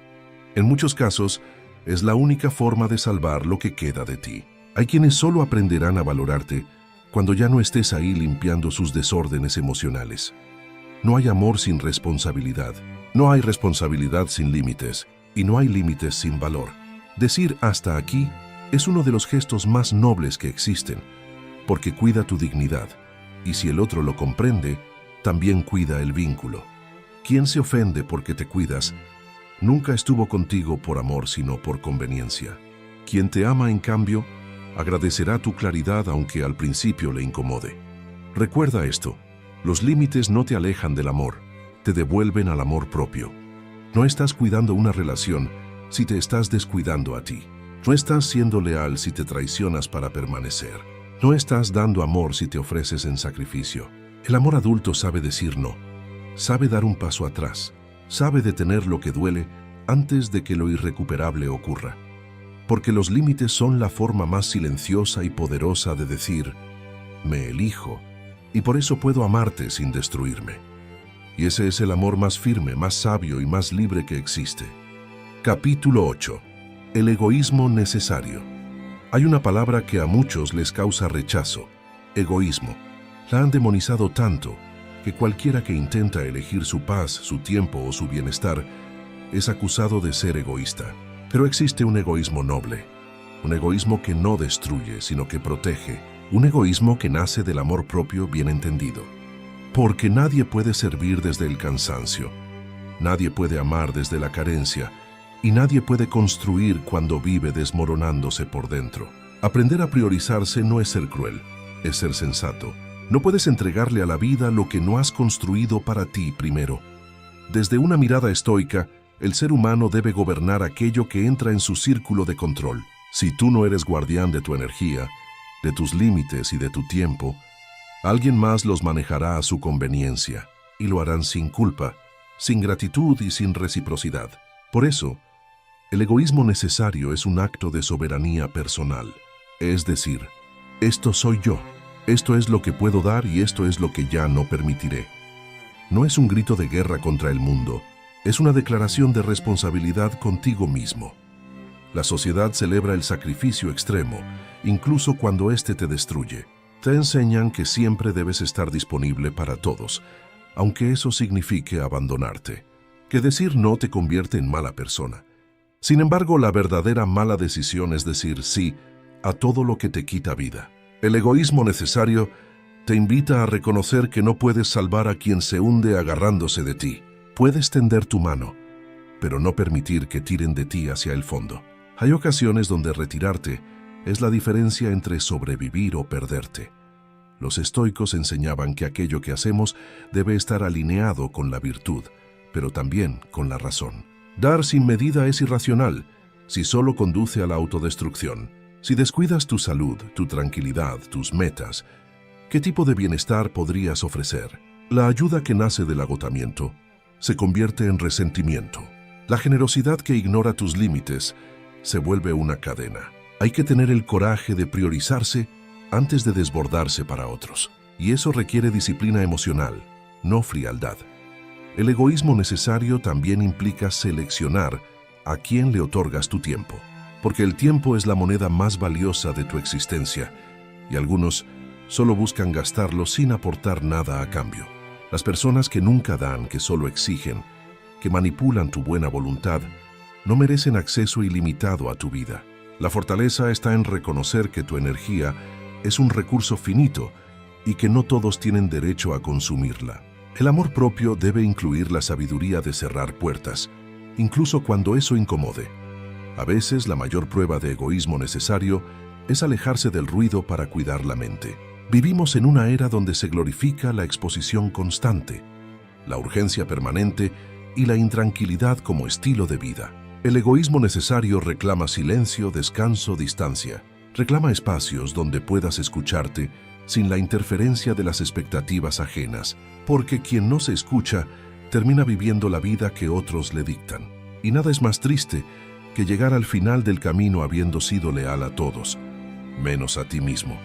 En muchos casos, es la única forma de salvar lo que queda de ti. Hay quienes solo aprenderán a valorarte cuando ya no estés ahí limpiando sus desórdenes emocionales. No hay amor sin responsabilidad, no hay responsabilidad sin límites, y no hay límites sin valor. Decir hasta aquí es uno de los gestos más nobles que existen, porque cuida tu dignidad, y si el otro lo comprende, también cuida el vínculo. Quien se ofende porque te cuidas, nunca estuvo contigo por amor sino por conveniencia. Quien te ama, en cambio, agradecerá tu claridad aunque al principio le incomode. Recuerda esto, los límites no te alejan del amor, te devuelven al amor propio. No estás cuidando una relación si te estás descuidando a ti. No estás siendo leal si te traicionas para permanecer. No estás dando amor si te ofreces en sacrificio. El amor adulto sabe decir no, sabe dar un paso atrás, sabe detener lo que duele antes de que lo irrecuperable ocurra. Porque los límites son la forma más silenciosa y poderosa de decir, me elijo, y por eso puedo amarte sin destruirme. Y ese es el amor más firme, más sabio y más libre que existe. Capítulo 8. El egoísmo necesario. Hay una palabra que a muchos les causa rechazo, egoísmo. La han demonizado tanto que cualquiera que intenta elegir su paz, su tiempo o su bienestar es acusado de ser egoísta. Pero existe un egoísmo noble, un egoísmo que no destruye, sino que protege, un egoísmo que nace del amor propio bien entendido. Porque nadie puede servir desde el cansancio, nadie puede amar desde la carencia, y nadie puede construir cuando vive desmoronándose por dentro. Aprender a priorizarse no es ser cruel, es ser sensato. No puedes entregarle a la vida lo que no has construido para ti primero. Desde una mirada estoica, el ser humano debe gobernar aquello que entra en su círculo de control. Si tú no eres guardián de tu energía, de tus límites y de tu tiempo, alguien más los manejará a su conveniencia, y lo harán sin culpa, sin gratitud y sin reciprocidad. Por eso, el egoísmo necesario es un acto de soberanía personal. Es decir, esto soy yo, esto es lo que puedo dar y esto es lo que ya no permitiré. No es un grito de guerra contra el mundo, es una declaración de responsabilidad contigo mismo. La sociedad celebra el sacrificio extremo, incluso cuando éste te destruye. Te enseñan que siempre debes estar disponible para todos, aunque eso signifique abandonarte. Que decir no te convierte en mala persona. Sin embargo, la verdadera mala decisión es decir sí a todo lo que te quita vida. El egoísmo necesario te invita a reconocer que no puedes salvar a quien se hunde agarrándose de ti. Puedes tender tu mano, pero no permitir que tiren de ti hacia el fondo. Hay ocasiones donde retirarte es la diferencia entre sobrevivir o perderte. Los estoicos enseñaban que aquello que hacemos debe estar alineado con la virtud, pero también con la razón. Dar sin medida es irracional, si solo conduce a la autodestrucción. Si descuidas tu salud, tu tranquilidad, tus metas, ¿qué tipo de bienestar podrías ofrecer? La ayuda que nace del agotamiento se convierte en resentimiento. La generosidad que ignora tus límites se vuelve una cadena. Hay que tener el coraje de priorizarse antes de desbordarse para otros. Y eso requiere disciplina emocional, no frialdad. El egoísmo necesario también implica seleccionar a quién le otorgas tu tiempo. Porque el tiempo es la moneda más valiosa de tu existencia, y algunos solo buscan gastarlo sin aportar nada a cambio. Las personas que nunca dan, que solo exigen, que manipulan tu buena voluntad, no merecen acceso ilimitado a tu vida. La fortaleza está en reconocer que tu energía es un recurso finito y que no todos tienen derecho a consumirla. El amor propio debe incluir la sabiduría de cerrar puertas, incluso cuando eso incomode. A veces la mayor prueba de egoísmo necesario es alejarse del ruido para cuidar la mente. Vivimos en una era donde se glorifica la exposición constante, la urgencia permanente y la intranquilidad como estilo de vida. El egoísmo necesario reclama silencio, descanso, distancia. Reclama espacios donde puedas escucharte sin la interferencia de las expectativas ajenas, porque quien no se escucha termina viviendo la vida que otros le dictan. Y nada es más triste que llegar al final del camino habiendo sido leal a todos, menos a ti mismo.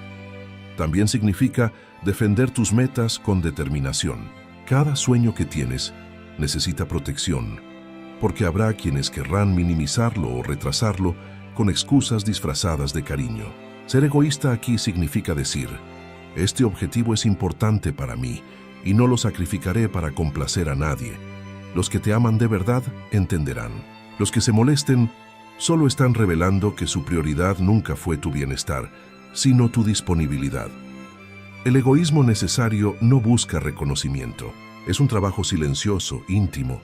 También significa defender tus metas con determinación. Cada sueño que tienes necesita protección, porque habrá quienes querrán minimizarlo o retrasarlo con excusas disfrazadas de cariño. Ser egoísta aquí significa decir, este objetivo es importante para mí y no lo sacrificaré para complacer a nadie. Los que te aman de verdad entenderán. Los que se molesten solo están revelando que su prioridad nunca fue tu bienestar, sino tu disponibilidad. El egoísmo necesario no busca reconocimiento. Es un trabajo silencioso, íntimo,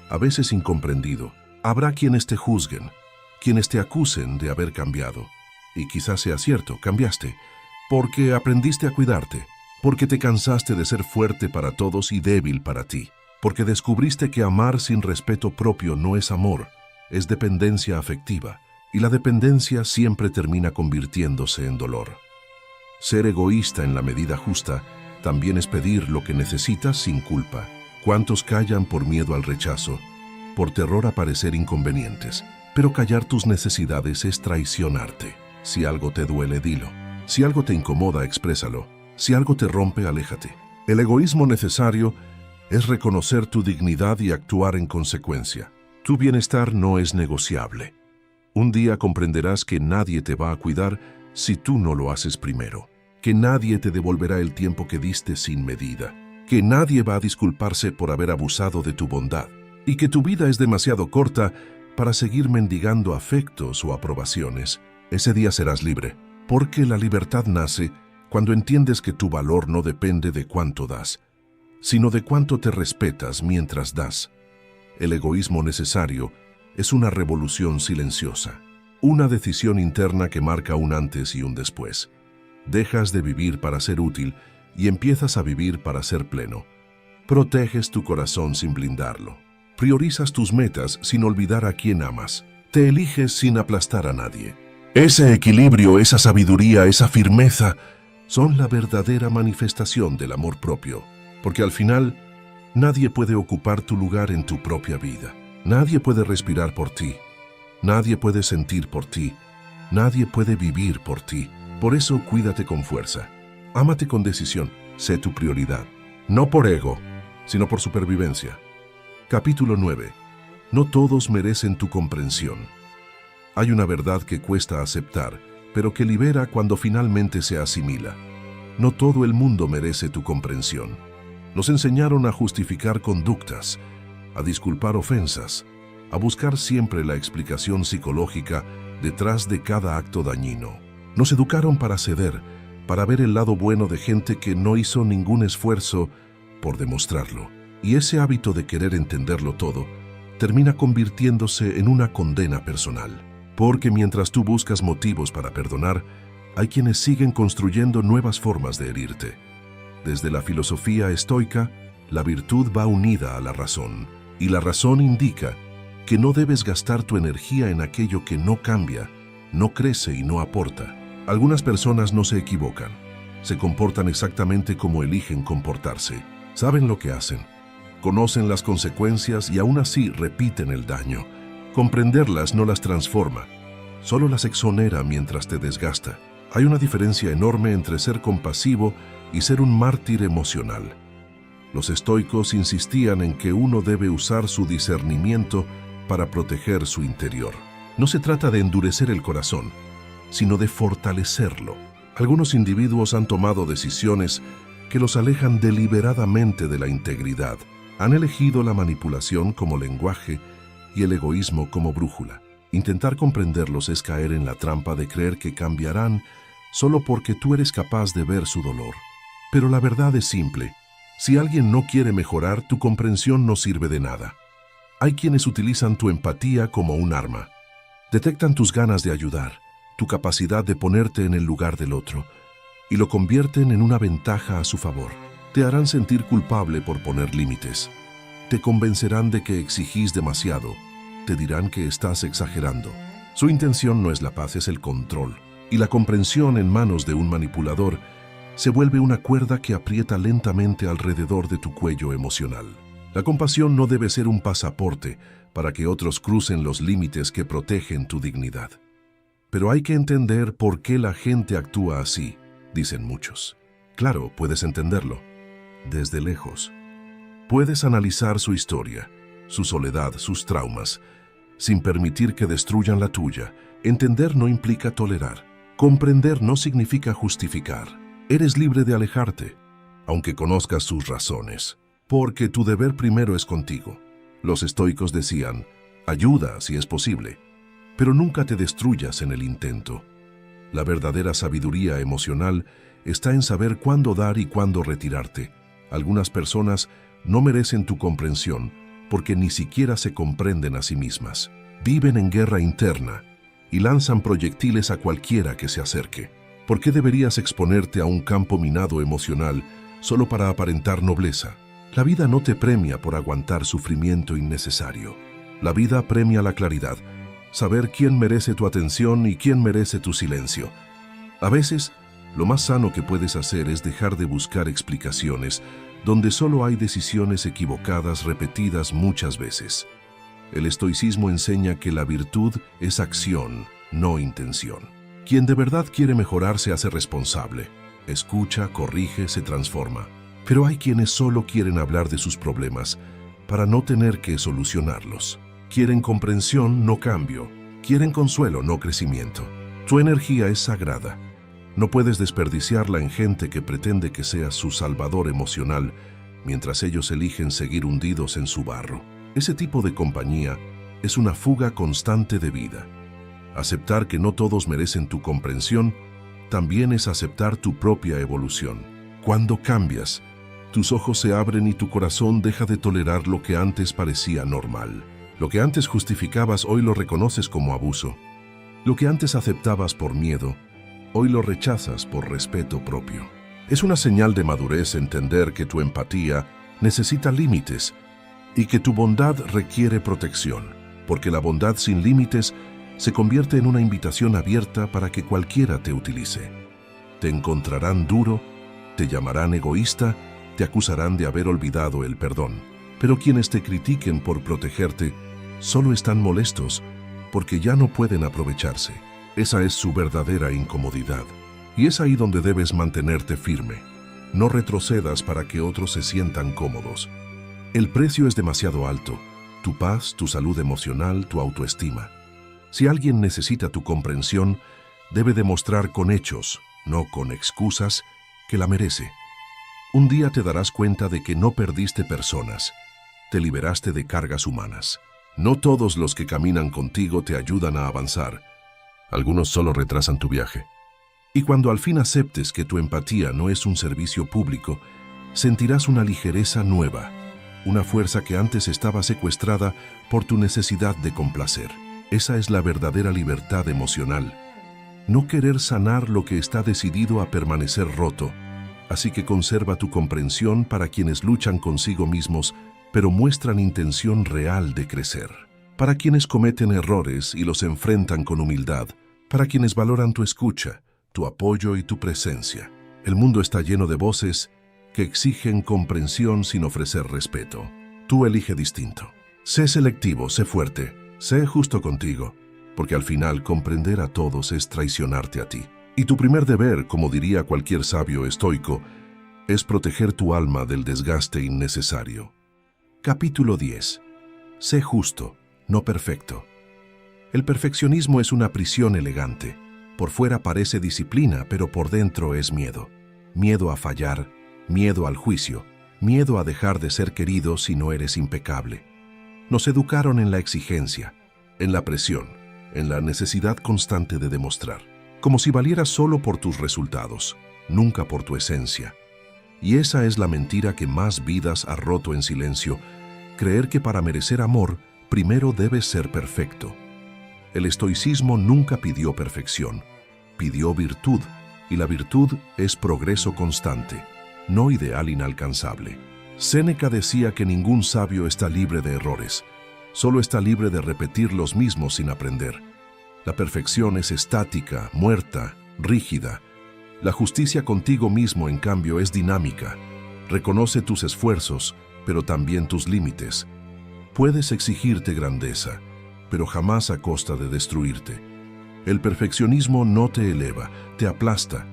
a veces incomprendido. Habrá quienes te juzguen, quienes te acusen de haber cambiado. Y quizás sea cierto, cambiaste, porque aprendiste a cuidarte, porque te cansaste de ser fuerte para todos y débil para ti, porque descubriste que amar sin respeto propio no es amor, es dependencia afectiva, y la dependencia siempre termina convirtiéndose en dolor. Ser egoísta en la medida justa también es pedir lo que necesitas sin culpa. ¿Cuántos callan por miedo al rechazo, por terror a parecer inconvenientes? Pero callar tus necesidades es traicionarte. Si algo te duele, dilo. Si algo te incomoda, exprésalo. Si algo te rompe, aléjate. El egoísmo necesario es reconocer tu dignidad y actuar en consecuencia. Tu bienestar no es negociable. Un día comprenderás que nadie te va a cuidar si tú no lo haces primero, que nadie te devolverá el tiempo que diste sin medida, que nadie va a disculparse por haber abusado de tu bondad, y que tu vida es demasiado corta para seguir mendigando afectos o aprobaciones. Ese día serás libre, porque la libertad nace cuando entiendes que tu valor no depende de cuánto das, sino de cuánto te respetas mientras das. El egoísmo necesario es una revolución silenciosa, una decisión interna que marca un antes y un después. Dejas de vivir para ser útil y empiezas a vivir para ser pleno. Proteges tu corazón sin blindarlo. Priorizas tus metas sin olvidar a quien amas. Te eliges sin aplastar a nadie. Ese equilibrio, esa sabiduría, esa firmeza son la verdadera manifestación del amor propio, porque al final nadie puede ocupar tu lugar en tu propia vida. Nadie puede respirar por ti. Nadie puede sentir por ti. Nadie puede vivir por ti. Por eso cuídate con fuerza. Ámate con decisión. Sé tu prioridad. No por ego, sino por supervivencia. Capítulo 9. No todos merecen tu comprensión. Hay una verdad que cuesta aceptar, pero que libera cuando finalmente se asimila. No todo el mundo merece tu comprensión. Nos enseñaron a justificar conductas, a disculpar ofensas, a buscar siempre la explicación psicológica detrás de cada acto dañino. Nos educaron para ceder, para ver el lado bueno de gente que no hizo ningún esfuerzo por demostrarlo. Y ese hábito de querer entenderlo todo termina convirtiéndose en una condena personal. Porque mientras tú buscas motivos para perdonar, hay quienes siguen construyendo nuevas formas de herirte. Desde la filosofía estoica, la virtud va unida a la razón, y la razón indica que no debes gastar tu energía en aquello que no cambia, no crece y no aporta. Algunas personas no se equivocan, se comportan exactamente como eligen comportarse, saben lo que hacen, conocen las consecuencias y aún así repiten el daño. Comprenderlas no las transforma, solo las exonera mientras te desgasta. Hay una diferencia enorme entre ser compasivo y ser un mártir emocional. Los estoicos insistían en que uno debe usar su discernimiento para proteger su interior. No se trata de endurecer el corazón, sino de fortalecerlo. Algunos individuos han tomado decisiones que los alejan deliberadamente de la integridad. Han elegido la manipulación como lenguaje y el egoísmo como brújula. Intentar comprenderlos es caer en la trampa de creer que cambiarán solo porque tú eres capaz de ver su dolor. Pero la verdad es simple. Si alguien no quiere mejorar, tu comprensión no sirve de nada. Hay quienes utilizan tu empatía como un arma. Detectan tus ganas de ayudar, tu capacidad de ponerte en el lugar del otro, y lo convierten en una ventaja a su favor. Te harán sentir culpable por poner límites. Te convencerán de que exigís demasiado. Te dirán que estás exagerando. Su intención no es la paz, es el control. Y la comprensión en manos de un manipulador se vuelve una cuerda que aprieta lentamente alrededor de tu cuello emocional. La compasión no debe ser un pasaporte para que otros crucen los límites que protegen tu dignidad. Pero hay que entender por qué la gente actúa así, dicen muchos. Claro, puedes entenderlo. Desde lejos. Puedes analizar su historia, su soledad, sus traumas, sin permitir que destruyan la tuya. Entender no implica tolerar. Comprender no significa justificar. Eres libre de alejarte, aunque conozcas sus razones, porque tu deber primero es contigo. Los estoicos decían, ayuda si es posible, pero nunca te destruyas en el intento. La verdadera sabiduría emocional está en saber cuándo dar y cuándo retirarte. Algunas personas no merecen tu comprensión porque ni siquiera se comprenden a sí mismas. Viven en guerra interna y lanzan proyectiles a cualquiera que se acerque. ¿Por qué deberías exponerte a un campo minado emocional solo para aparentar nobleza? La vida no te premia por aguantar sufrimiento innecesario. La vida premia la claridad, saber quién merece tu atención y quién merece tu silencio. A veces, lo más sano que puedes hacer es dejar de buscar explicaciones donde solo hay decisiones equivocadas repetidas muchas veces. El estoicismo enseña que la virtud es acción, no intención. Quien de verdad quiere mejorar se hace responsable. Escucha, corrige, se transforma. Pero hay quienes solo quieren hablar de sus problemas para no tener que solucionarlos. Quieren comprensión, no cambio. Quieren consuelo, no crecimiento. Tu energía es sagrada. No puedes desperdiciarla en gente que pretende que seas su salvador emocional mientras ellos eligen seguir hundidos en su barro. Ese tipo de compañía es una fuga constante de vida. Aceptar que no todos merecen tu comprensión también es aceptar tu propia evolución. Cuando cambias, tus ojos se abren y tu corazón deja de tolerar lo que antes parecía normal. Lo que antes justificabas hoy lo reconoces como abuso. Lo que antes aceptabas por miedo, hoy lo rechazas por respeto propio. Es una señal de madurez entender que tu empatía necesita límites y que tu bondad requiere protección, porque la bondad sin límites se convierte en una invitación abierta para que cualquiera te utilice. Te encontrarán duro, te llamarán egoísta, te acusarán de haber olvidado el perdón. Pero quienes te critiquen por protegerte solo están molestos porque ya no pueden aprovecharse. Esa es su verdadera incomodidad. Y es ahí donde debes mantenerte firme. No retrocedas para que otros se sientan cómodos. El precio es demasiado alto. Tu paz, tu salud emocional, tu autoestima. Si alguien necesita tu comprensión, debe demostrar con hechos, no con excusas, que la merece. Un día te darás cuenta de que no perdiste personas, te liberaste de cargas humanas. No todos los que caminan contigo te ayudan a avanzar. Algunos solo retrasan tu viaje. Y cuando al fin aceptes que tu empatía no es un servicio público, sentirás una ligereza nueva, una fuerza que antes estaba secuestrada por tu necesidad de complacer. Esa es la verdadera libertad emocional. No querer sanar lo que está decidido a permanecer roto. Así que conserva tu comprensión para quienes luchan consigo mismos, pero muestran intención real de crecer. Para quienes cometen errores y los enfrentan con humildad. Para quienes valoran tu escucha, tu apoyo y tu presencia. El mundo está lleno de voces que exigen comprensión sin ofrecer respeto. Tú elige distinto. Sé selectivo, sé fuerte, sé justo contigo, porque al final comprender a todos es traicionarte a ti. Y tu primer deber, como diría cualquier sabio estoico, es proteger tu alma del desgaste innecesario. Capítulo 10. Sé justo, no perfecto. El perfeccionismo es una prisión elegante. Por fuera parece disciplina, pero por dentro es miedo. Miedo a fallar, miedo al juicio, miedo a dejar de ser querido si no eres impecable. Nos educaron en la exigencia, en la presión, en la necesidad constante de demostrar, como si valieras solo por tus resultados, nunca por tu esencia. Y esa es la mentira que más vidas ha roto en silencio, creer que para merecer amor, primero debes ser perfecto. El estoicismo nunca pidió perfección, pidió virtud, y la virtud es progreso constante, no ideal inalcanzable. Séneca decía que ningún sabio está libre de errores, solo está libre de repetir los mismos sin aprender. La perfección es estática, muerta, rígida. La justicia contigo mismo, en cambio, es dinámica. Reconoce tus esfuerzos, pero también tus límites. Puedes exigirte grandeza, pero jamás a costa de destruirte. El perfeccionismo no te eleva, te aplasta.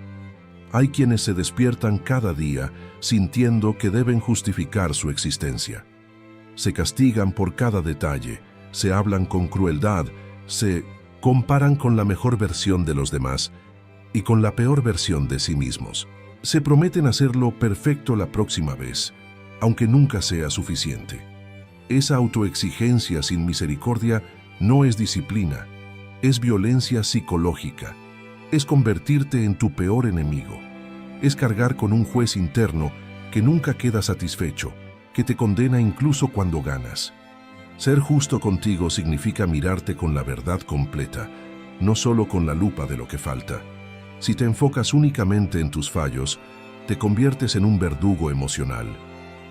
Hay quienes se despiertan cada día sintiendo que deben justificar su existencia. Se castigan por cada detalle, se hablan con crueldad, se comparan con la mejor versión de los demás y con la peor versión de sí mismos. Se prometen hacerlo perfecto la próxima vez, aunque nunca sea suficiente. Esa autoexigencia sin misericordia no es disciplina, es violencia psicológica, es convertirte en tu peor enemigo. es cargar con un juez interno que nunca queda satisfecho, que te condena incluso cuando ganas. Ser justo contigo significa mirarte con la verdad completa, no solo con la lupa de lo que falta. Si te enfocas únicamente en tus fallos, te conviertes en un verdugo emocional.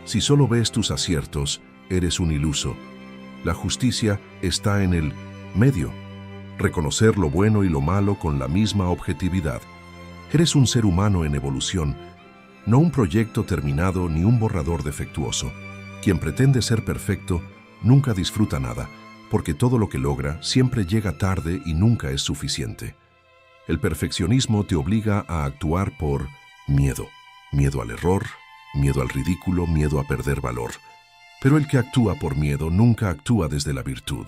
Si solo ves tus aciertos, eres un iluso. La justicia está en el medio. Reconocer lo bueno y lo malo con la misma objetividad. Eres un ser humano en evolución, no un proyecto terminado ni un borrador defectuoso. Quien pretende ser perfecto nunca disfruta nada, porque todo lo que logra siempre llega tarde y nunca es suficiente. El perfeccionismo te obliga a actuar por miedo. Miedo al error, miedo al ridículo, miedo a perder valor. Pero el que actúa por miedo nunca actúa desde la virtud.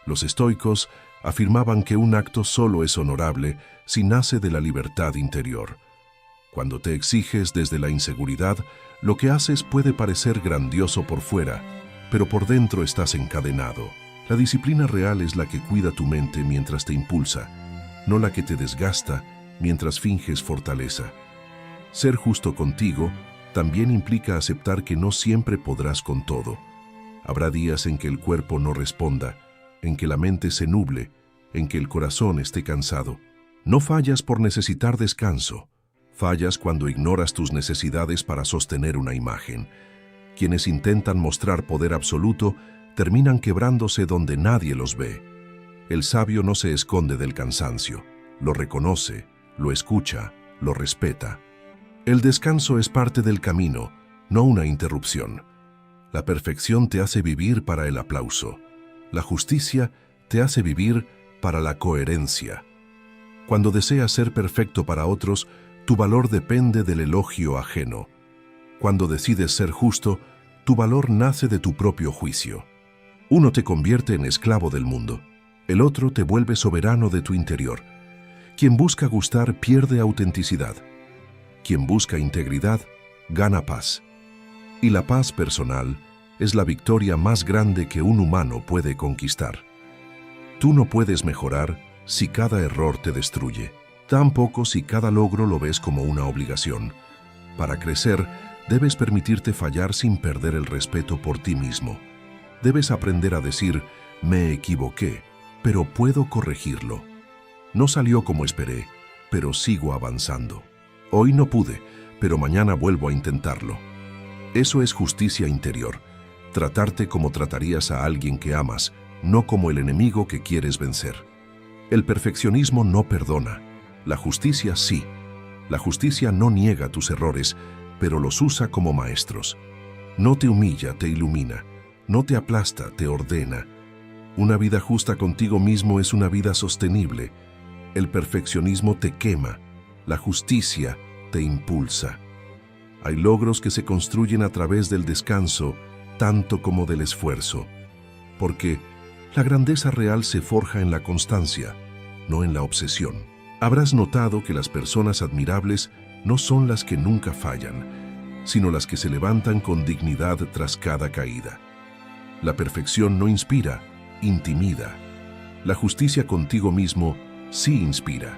Los estoicos afirmaban que un acto solo es honorable si nace de la libertad interior. Cuando te exiges desde la inseguridad, lo que haces puede parecer grandioso por fuera, pero por dentro estás encadenado. La disciplina real es la que cuida tu mente mientras te impulsa, no la que te desgasta mientras finges fortaleza. Ser justo contigo también implica aceptar que no siempre podrás con todo. Habrá días en que el cuerpo no responda, en que la mente se nuble, en que el corazón esté cansado. No fallas por necesitar descanso. Fallas cuando ignoras tus necesidades para sostener una imagen. Quienes intentan mostrar poder absoluto terminan quebrándose donde nadie los ve. El sabio no se esconde del cansancio, lo reconoce, lo escucha, lo respeta. El descanso es parte del camino, no una interrupción. La perfección te hace vivir para el aplauso. La justicia te hace vivir para la coherencia. Cuando deseas ser perfecto para otros, tu valor depende del elogio ajeno. Cuando decides ser justo, tu valor nace de tu propio juicio. Uno te convierte en esclavo del mundo, el otro te vuelve soberano de tu interior. Quien busca gustar pierde autenticidad. Quien busca integridad gana paz. Y la paz personal es la victoria más grande que un humano puede conquistar. Tú no puedes mejorar si cada error te destruye, tampoco si cada logro lo ves como una obligación. Para crecer, debes permitirte fallar sin perder el respeto por ti mismo. Debes aprender a decir, me equivoqué, pero puedo corregirlo. No salió como esperé, pero sigo avanzando. Hoy no pude, pero mañana vuelvo a intentarlo. Eso es justicia interior. Tratarte como tratarías a alguien que amas, no como el enemigo que quieres vencer. El perfeccionismo no perdona. La justicia sí. La justicia no niega tus errores, pero los usa como maestros. No te humilla, te ilumina. No te aplasta, te ordena. Una vida justa contigo mismo es una vida sostenible. El perfeccionismo te quema. La justicia te impulsa. Hay logros que se construyen a través del descanso, tanto como del esfuerzo. Porque la grandeza real se forja en la constancia, no en la obsesión. Habrás notado que las personas admirables no son las que nunca fallan, sino las que se levantan con dignidad tras cada caída. La perfección no inspira, intimida. La justicia contigo mismo sí inspira,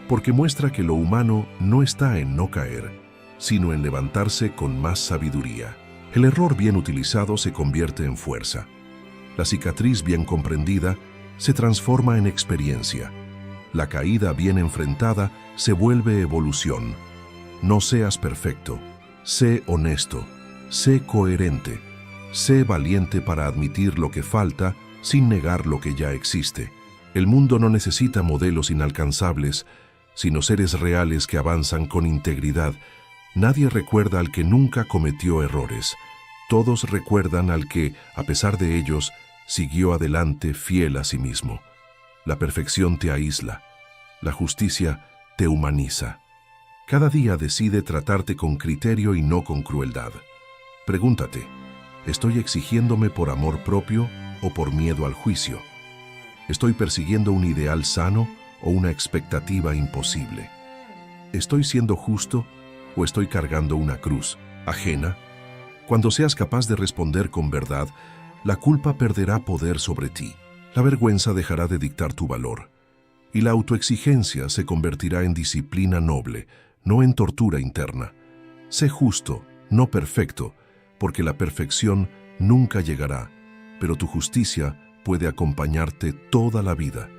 porque muestra que lo humano no está en no caer, sino en levantarse con más sabiduría. El error bien utilizado se convierte en fuerza. La cicatriz bien comprendida se transforma en experiencia. La caída bien enfrentada se vuelve evolución. No seas perfecto. Sé honesto. Sé coherente. Sé valiente para admitir lo que falta sin negar lo que ya existe. El mundo no necesita modelos inalcanzables, sino seres reales que avanzan con integridad. Nadie recuerda al que nunca cometió errores. Todos recuerdan al que, a pesar de ellos, siguió adelante fiel a sí mismo. La perfección te aísla. La justicia te humaniza. Cada día decide tratarte con criterio y no con crueldad. Pregúntate, ¿estoy exigiéndome por amor propio o por miedo al juicio? ¿Estoy persiguiendo un ideal sano o una expectativa imposible? ¿Estoy siendo justo o estoy cargando una cruz ajena? Cuando seas capaz de responder con verdad, la culpa perderá poder sobre ti. La vergüenza dejará de dictar tu valor. Y la autoexigencia se convertirá en disciplina noble, no en tortura interna. Sé justo, no perfecto, porque la perfección nunca llegará, pero tu justicia puede acompañarte toda la vida.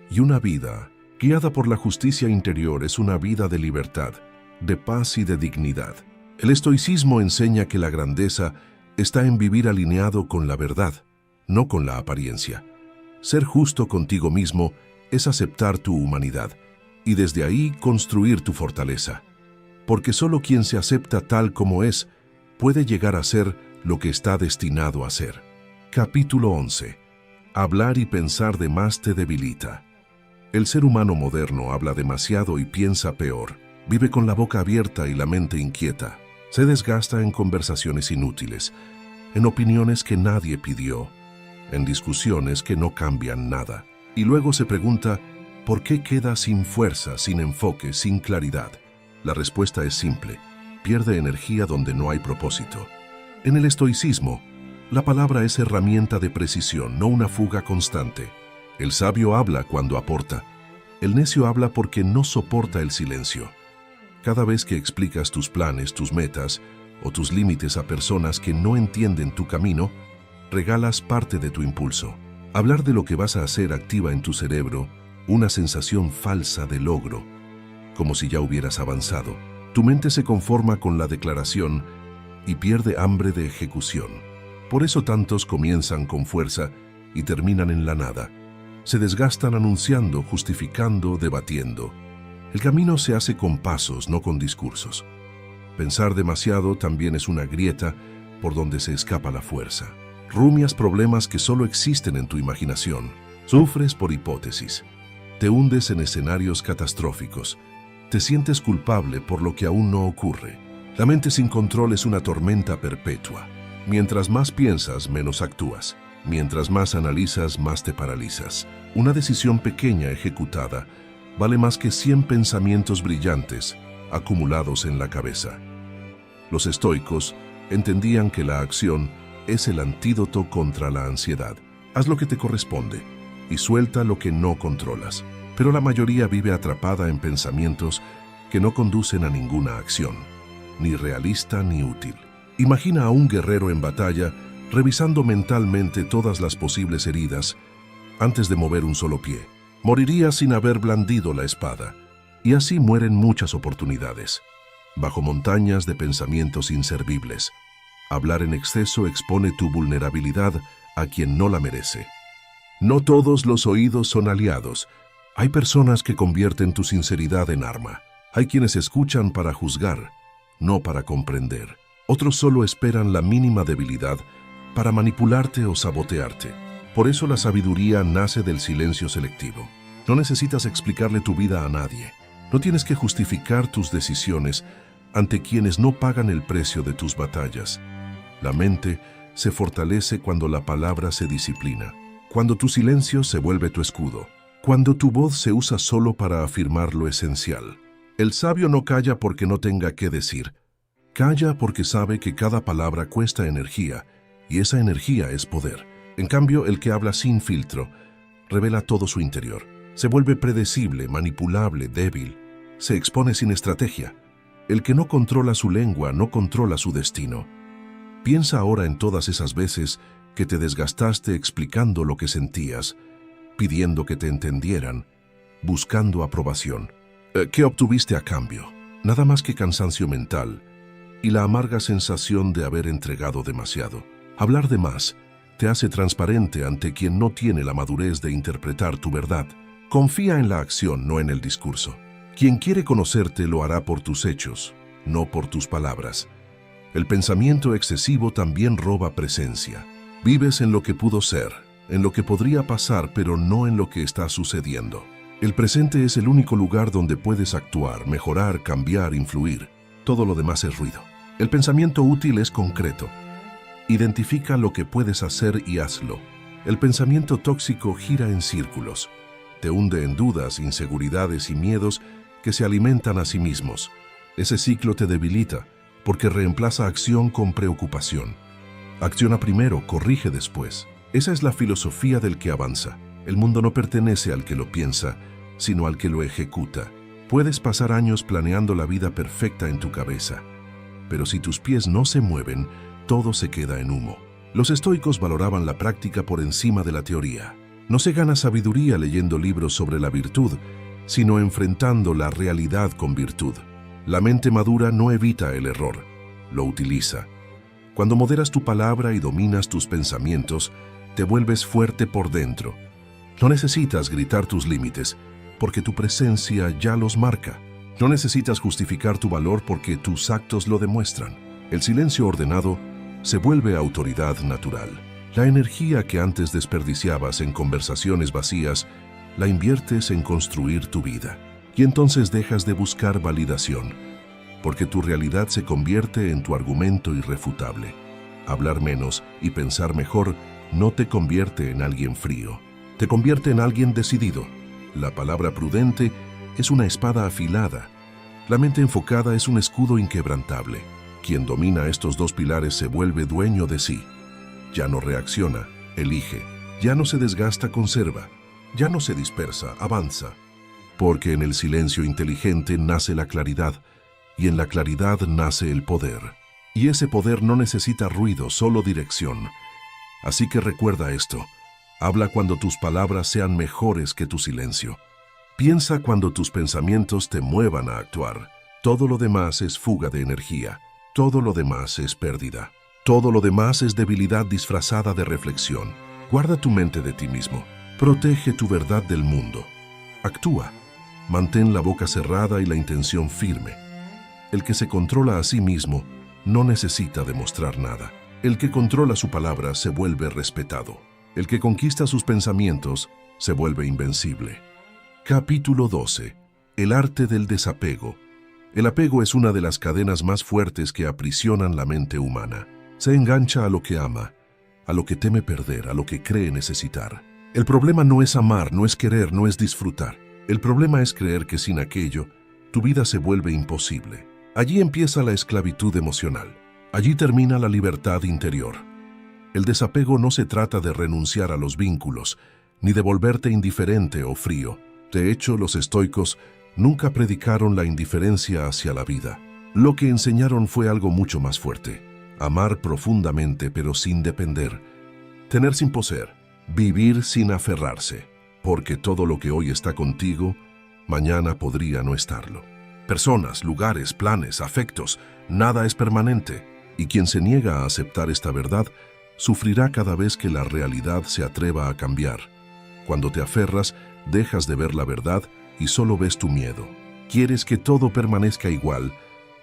Y una vida guiada por la justicia interior es una vida de libertad, de paz y de dignidad. El estoicismo enseña que la grandeza está en vivir alineado con la verdad, no con la apariencia. Ser justo contigo mismo es aceptar tu humanidad y desde ahí construir tu fortaleza. Porque solo quien se acepta tal como es puede llegar a ser lo que está destinado a ser. Capítulo 11. Hablar y pensar de más te debilita. El ser humano moderno habla demasiado y piensa peor. Vive con la boca abierta y la mente inquieta. Se desgasta en conversaciones inútiles, en opiniones que nadie pidió, en discusiones que no cambian nada. Y luego se pregunta, ¿por qué queda sin fuerza, sin enfoque, sin claridad? La respuesta es simple: pierde energía donde no hay propósito. En el estoicismo, la palabra es herramienta de precisión, no una fuga constante. El sabio habla cuando aporta. El necio habla porque no soporta el silencio. Cada vez que explicas tus planes, tus metas o tus límites a personas que no entienden tu camino, regalas parte de tu impulso. Hablar de lo que vas a hacer activa en tu cerebro una sensación falsa de logro, como si ya hubieras avanzado. Tu mente se conforma con la declaración y pierde hambre de ejecución. Por eso tantos comienzan con fuerza y terminan en la nada. Se desgastan anunciando, justificando, debatiendo. El camino se hace con pasos, no con discursos. Pensar demasiado también es una grieta por donde se escapa la fuerza. Rumias problemas que solo existen en tu imaginación. Sufres por hipótesis. Te hundes en escenarios catastróficos. Te sientes culpable por lo que aún no ocurre. La mente sin control es una tormenta perpetua. Mientras más piensas, menos actúas. Mientras más analizas, más te paralizas. Una decisión pequeña ejecutada vale más que 100 pensamientos brillantes acumulados en la cabeza. Los estoicos entendían que la acción es el antídoto contra la ansiedad. Haz lo que te corresponde y suelta lo que no controlas. Pero la mayoría vive atrapada en pensamientos que no conducen a ninguna acción, ni realista ni útil. Imagina a un guerrero en batalla revisando mentalmente todas las posibles heridas antes de mover un solo pie. Moriría sin haber blandido la espada, y así mueren muchas oportunidades, bajo montañas de pensamientos inservibles. Hablar en exceso expone tu vulnerabilidad a quien no la merece. No todos los oídos son aliados. Hay personas que convierten tu sinceridad en arma. Hay quienes escuchan para juzgar, no para comprender. Otros solo esperan la mínima debilidad para manipularte o sabotearte. Por eso la sabiduría nace del silencio selectivo. No necesitas explicarle tu vida a nadie. No tienes que justificar tus decisiones ante quienes no pagan el precio de tus batallas. La mente se fortalece cuando la palabra se disciplina, cuando tu silencio se vuelve tu escudo, cuando tu voz se usa solo para afirmar lo esencial. El sabio no calla porque no tenga qué decir. Calla porque sabe que cada palabra cuesta energía y esa energía es poder. En cambio, el que habla sin filtro revela todo su interior. Se vuelve predecible, manipulable, débil. Se expone sin estrategia. El que no controla su lengua no controla su destino. Piensa ahora en todas esas veces que te desgastaste explicando lo que sentías, pidiendo que te entendieran, buscando aprobación. ¿Qué obtuviste a cambio? Nada más que cansancio mental y la amarga sensación de haber entregado demasiado. Hablar de más te hace transparente ante quien no tiene la madurez de interpretar tu verdad. Confía en la acción, no en el discurso. Quien quiere conocerte lo hará por tus hechos, no por tus palabras. El pensamiento excesivo también roba presencia. Vives en lo que pudo ser, en lo que podría pasar, pero no en lo que está sucediendo. El presente es el único lugar donde puedes actuar, mejorar, cambiar, influir. Todo lo demás es ruido. El pensamiento útil es concreto. Identifica lo que puedes hacer y hazlo. El pensamiento tóxico gira en círculos. Te hunde en dudas, inseguridades y miedos que se alimentan a sí mismos. Ese ciclo te debilita porque reemplaza acción con preocupación. Acciona primero, corrige después. Esa es la filosofía del que avanza. El mundo no pertenece al que lo piensa, sino al que lo ejecuta. Puedes pasar años planeando la vida perfecta en tu cabeza, pero si tus pies no se mueven, todo se queda en humo. Los estoicos valoraban la práctica por encima de la teoría. No se gana sabiduría leyendo libros sobre la virtud, sino enfrentando la realidad con virtud. La mente madura no evita el error, lo utiliza. Cuando moderas tu palabra y dominas tus pensamientos, te vuelves fuerte por dentro. No necesitas gritar tus límites, porque tu presencia ya los marca. No necesitas justificar tu valor porque tus actos lo demuestran. El silencio ordenado se vuelve autoridad natural. La energía que antes desperdiciabas en conversaciones vacías, la inviertes en construir tu vida. Y entonces dejas de buscar validación, porque tu realidad se convierte en tu argumento irrefutable. Hablar menos y pensar mejor no te convierte en alguien frío, te convierte en alguien decidido. La palabra prudente es una espada afilada. La mente enfocada es un escudo inquebrantable. Quien domina estos dos pilares se vuelve dueño de sí. Ya no reacciona, elige. Ya no se desgasta, conserva. Ya no se dispersa, avanza. Porque en el silencio inteligente nace la claridad, y en la claridad nace el poder. Y ese poder no necesita ruido, solo dirección. Así que recuerda esto. Habla cuando tus palabras sean mejores que tu silencio. Piensa cuando tus pensamientos te muevan a actuar. Todo lo demás es fuga de energía. Todo lo demás es pérdida. Todo lo demás es debilidad disfrazada de reflexión. Guarda tu mente de ti mismo. Protege tu verdad del mundo. Actúa. Mantén la boca cerrada y la intención firme. El que se controla a sí mismo no necesita demostrar nada. El que controla su palabra se vuelve respetado. El que conquista sus pensamientos se vuelve invencible. Capítulo 12. El arte del desapego. El apego es una de las cadenas más fuertes que aprisionan la mente humana. Se engancha a lo que ama, a lo que teme perder, a lo que cree necesitar. El problema no es amar, no es querer, no es disfrutar. El problema es creer que sin aquello, tu vida se vuelve imposible. Allí empieza la esclavitud emocional. Allí termina la libertad interior. El desapego no se trata de renunciar a los vínculos, ni de volverte indiferente o frío. De hecho, los estoicos nunca predicaron la indiferencia hacia la vida. Lo que enseñaron fue algo mucho más fuerte. Amar profundamente pero sin depender. Tener sin poseer. Vivir sin aferrarse. Porque todo lo que hoy está contigo, mañana podría no estarlo. Personas, lugares, planes, afectos, nada es permanente. Y quien se niega a aceptar esta verdad, sufrirá cada vez que la realidad se atreva a cambiar. Cuando te aferras, dejas de ver la verdad y solo ves tu miedo. Quieres que todo permanezca igual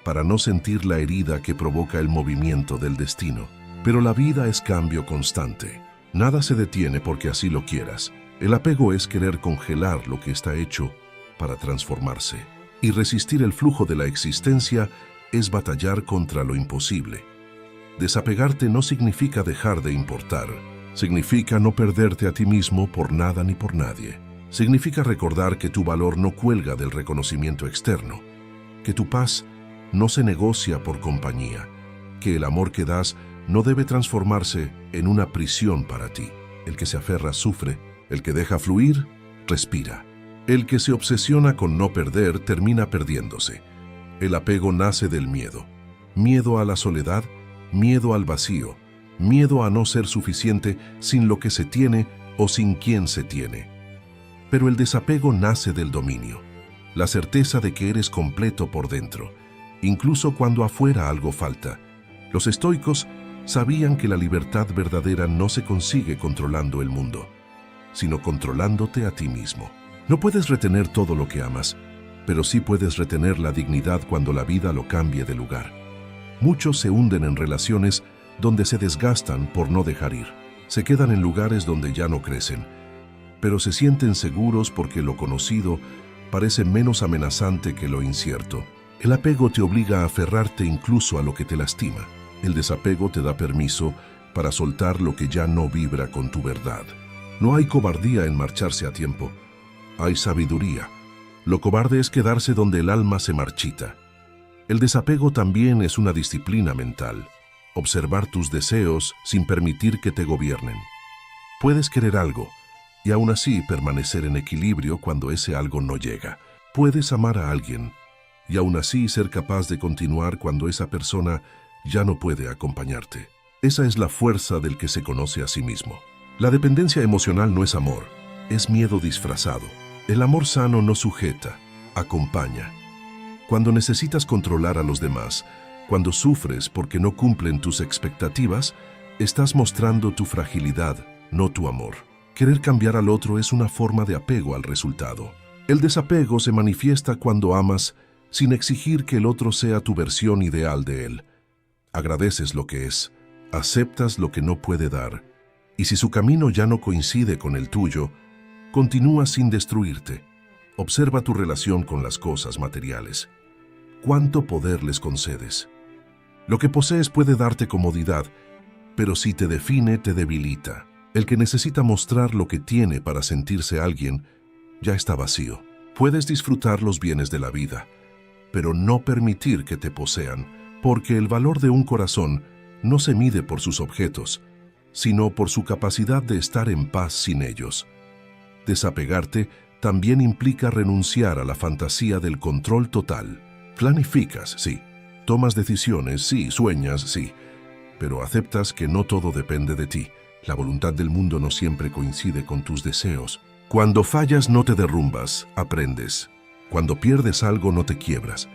para no sentir la herida que provoca el movimiento del destino. Pero la vida es cambio constante. Nada se detiene porque así lo quieras. El apego es querer congelar lo que está hecho para transformarse. Y resistir el flujo de la existencia es batallar contra lo imposible. Desapegarte no significa dejar de importar. Significa no perderte a ti mismo por nada ni por nadie. Significa recordar que tu valor no cuelga del reconocimiento externo, que tu paz no se negocia por compañía, que el amor que das no debe transformarse en una prisión para ti. El que se aferra sufre, el que deja fluir, respira. El que se obsesiona con no perder termina perdiéndose. El apego nace del miedo. Miedo a la soledad, miedo al vacío, miedo a no ser suficiente sin lo que se tiene o sin quien se tiene. Pero el desapego nace del dominio, la certeza de que eres completo por dentro, incluso cuando afuera algo falta. Los estoicos sabían que la libertad verdadera no se consigue controlando el mundo, sino controlándote a ti mismo. No puedes retener todo lo que amas, pero sí puedes retener la dignidad cuando la vida lo cambie de lugar. Muchos se hunden en relaciones donde se desgastan por no dejar ir. Se quedan en lugares donde ya no crecen, pero se sienten seguros porque lo conocido parece menos amenazante que lo incierto. El apego te obliga a aferrarte incluso a lo que te lastima. El desapego te da permiso para soltar lo que ya no vibra con tu verdad. No hay cobardía en marcharse a tiempo. Hay sabiduría. Lo cobarde es quedarse donde el alma se marchita. El desapego también es una disciplina mental. Observar tus deseos sin permitir que te gobiernen. Puedes querer algo y aún así permanecer en equilibrio cuando ese algo no llega. Puedes amar a alguien y aún así ser capaz de continuar cuando esa persona ya no puede acompañarte. Esa es la fuerza del que se conoce a sí mismo. La dependencia emocional no es amor, es miedo disfrazado. El amor sano no sujeta, acompaña. Cuando necesitas controlar a los demás, cuando sufres porque no cumplen tus expectativas, estás mostrando tu fragilidad, no tu amor. Querer cambiar al otro es una forma de apego al resultado. El desapego se manifiesta cuando amas sin exigir que el otro sea tu versión ideal de él. Agradeces lo que es, aceptas lo que no puede dar, y si su camino ya no coincide con el tuyo, continúa sin destruirte. Observa tu relación con las cosas materiales. ¿Cuánto poder les concedes? Lo que posees puede darte comodidad, pero si te define, te debilita. El que necesita mostrar lo que tiene para sentirse alguien, ya está vacío. Puedes disfrutar los bienes de la vida, pero no permitir que te posean, porque el valor de un corazón no se mide por sus objetos, sino por su capacidad de estar en paz sin ellos. Desapegarte también implica renunciar a la fantasía del control total. Planificas, sí. Tomas decisiones, sí. Sueñas, sí. Pero aceptas que no todo depende de ti. La voluntad del mundo no siempre coincide con tus deseos. Cuando fallas no te derrumbas, aprendes. Cuando pierdes algo no te quiebras.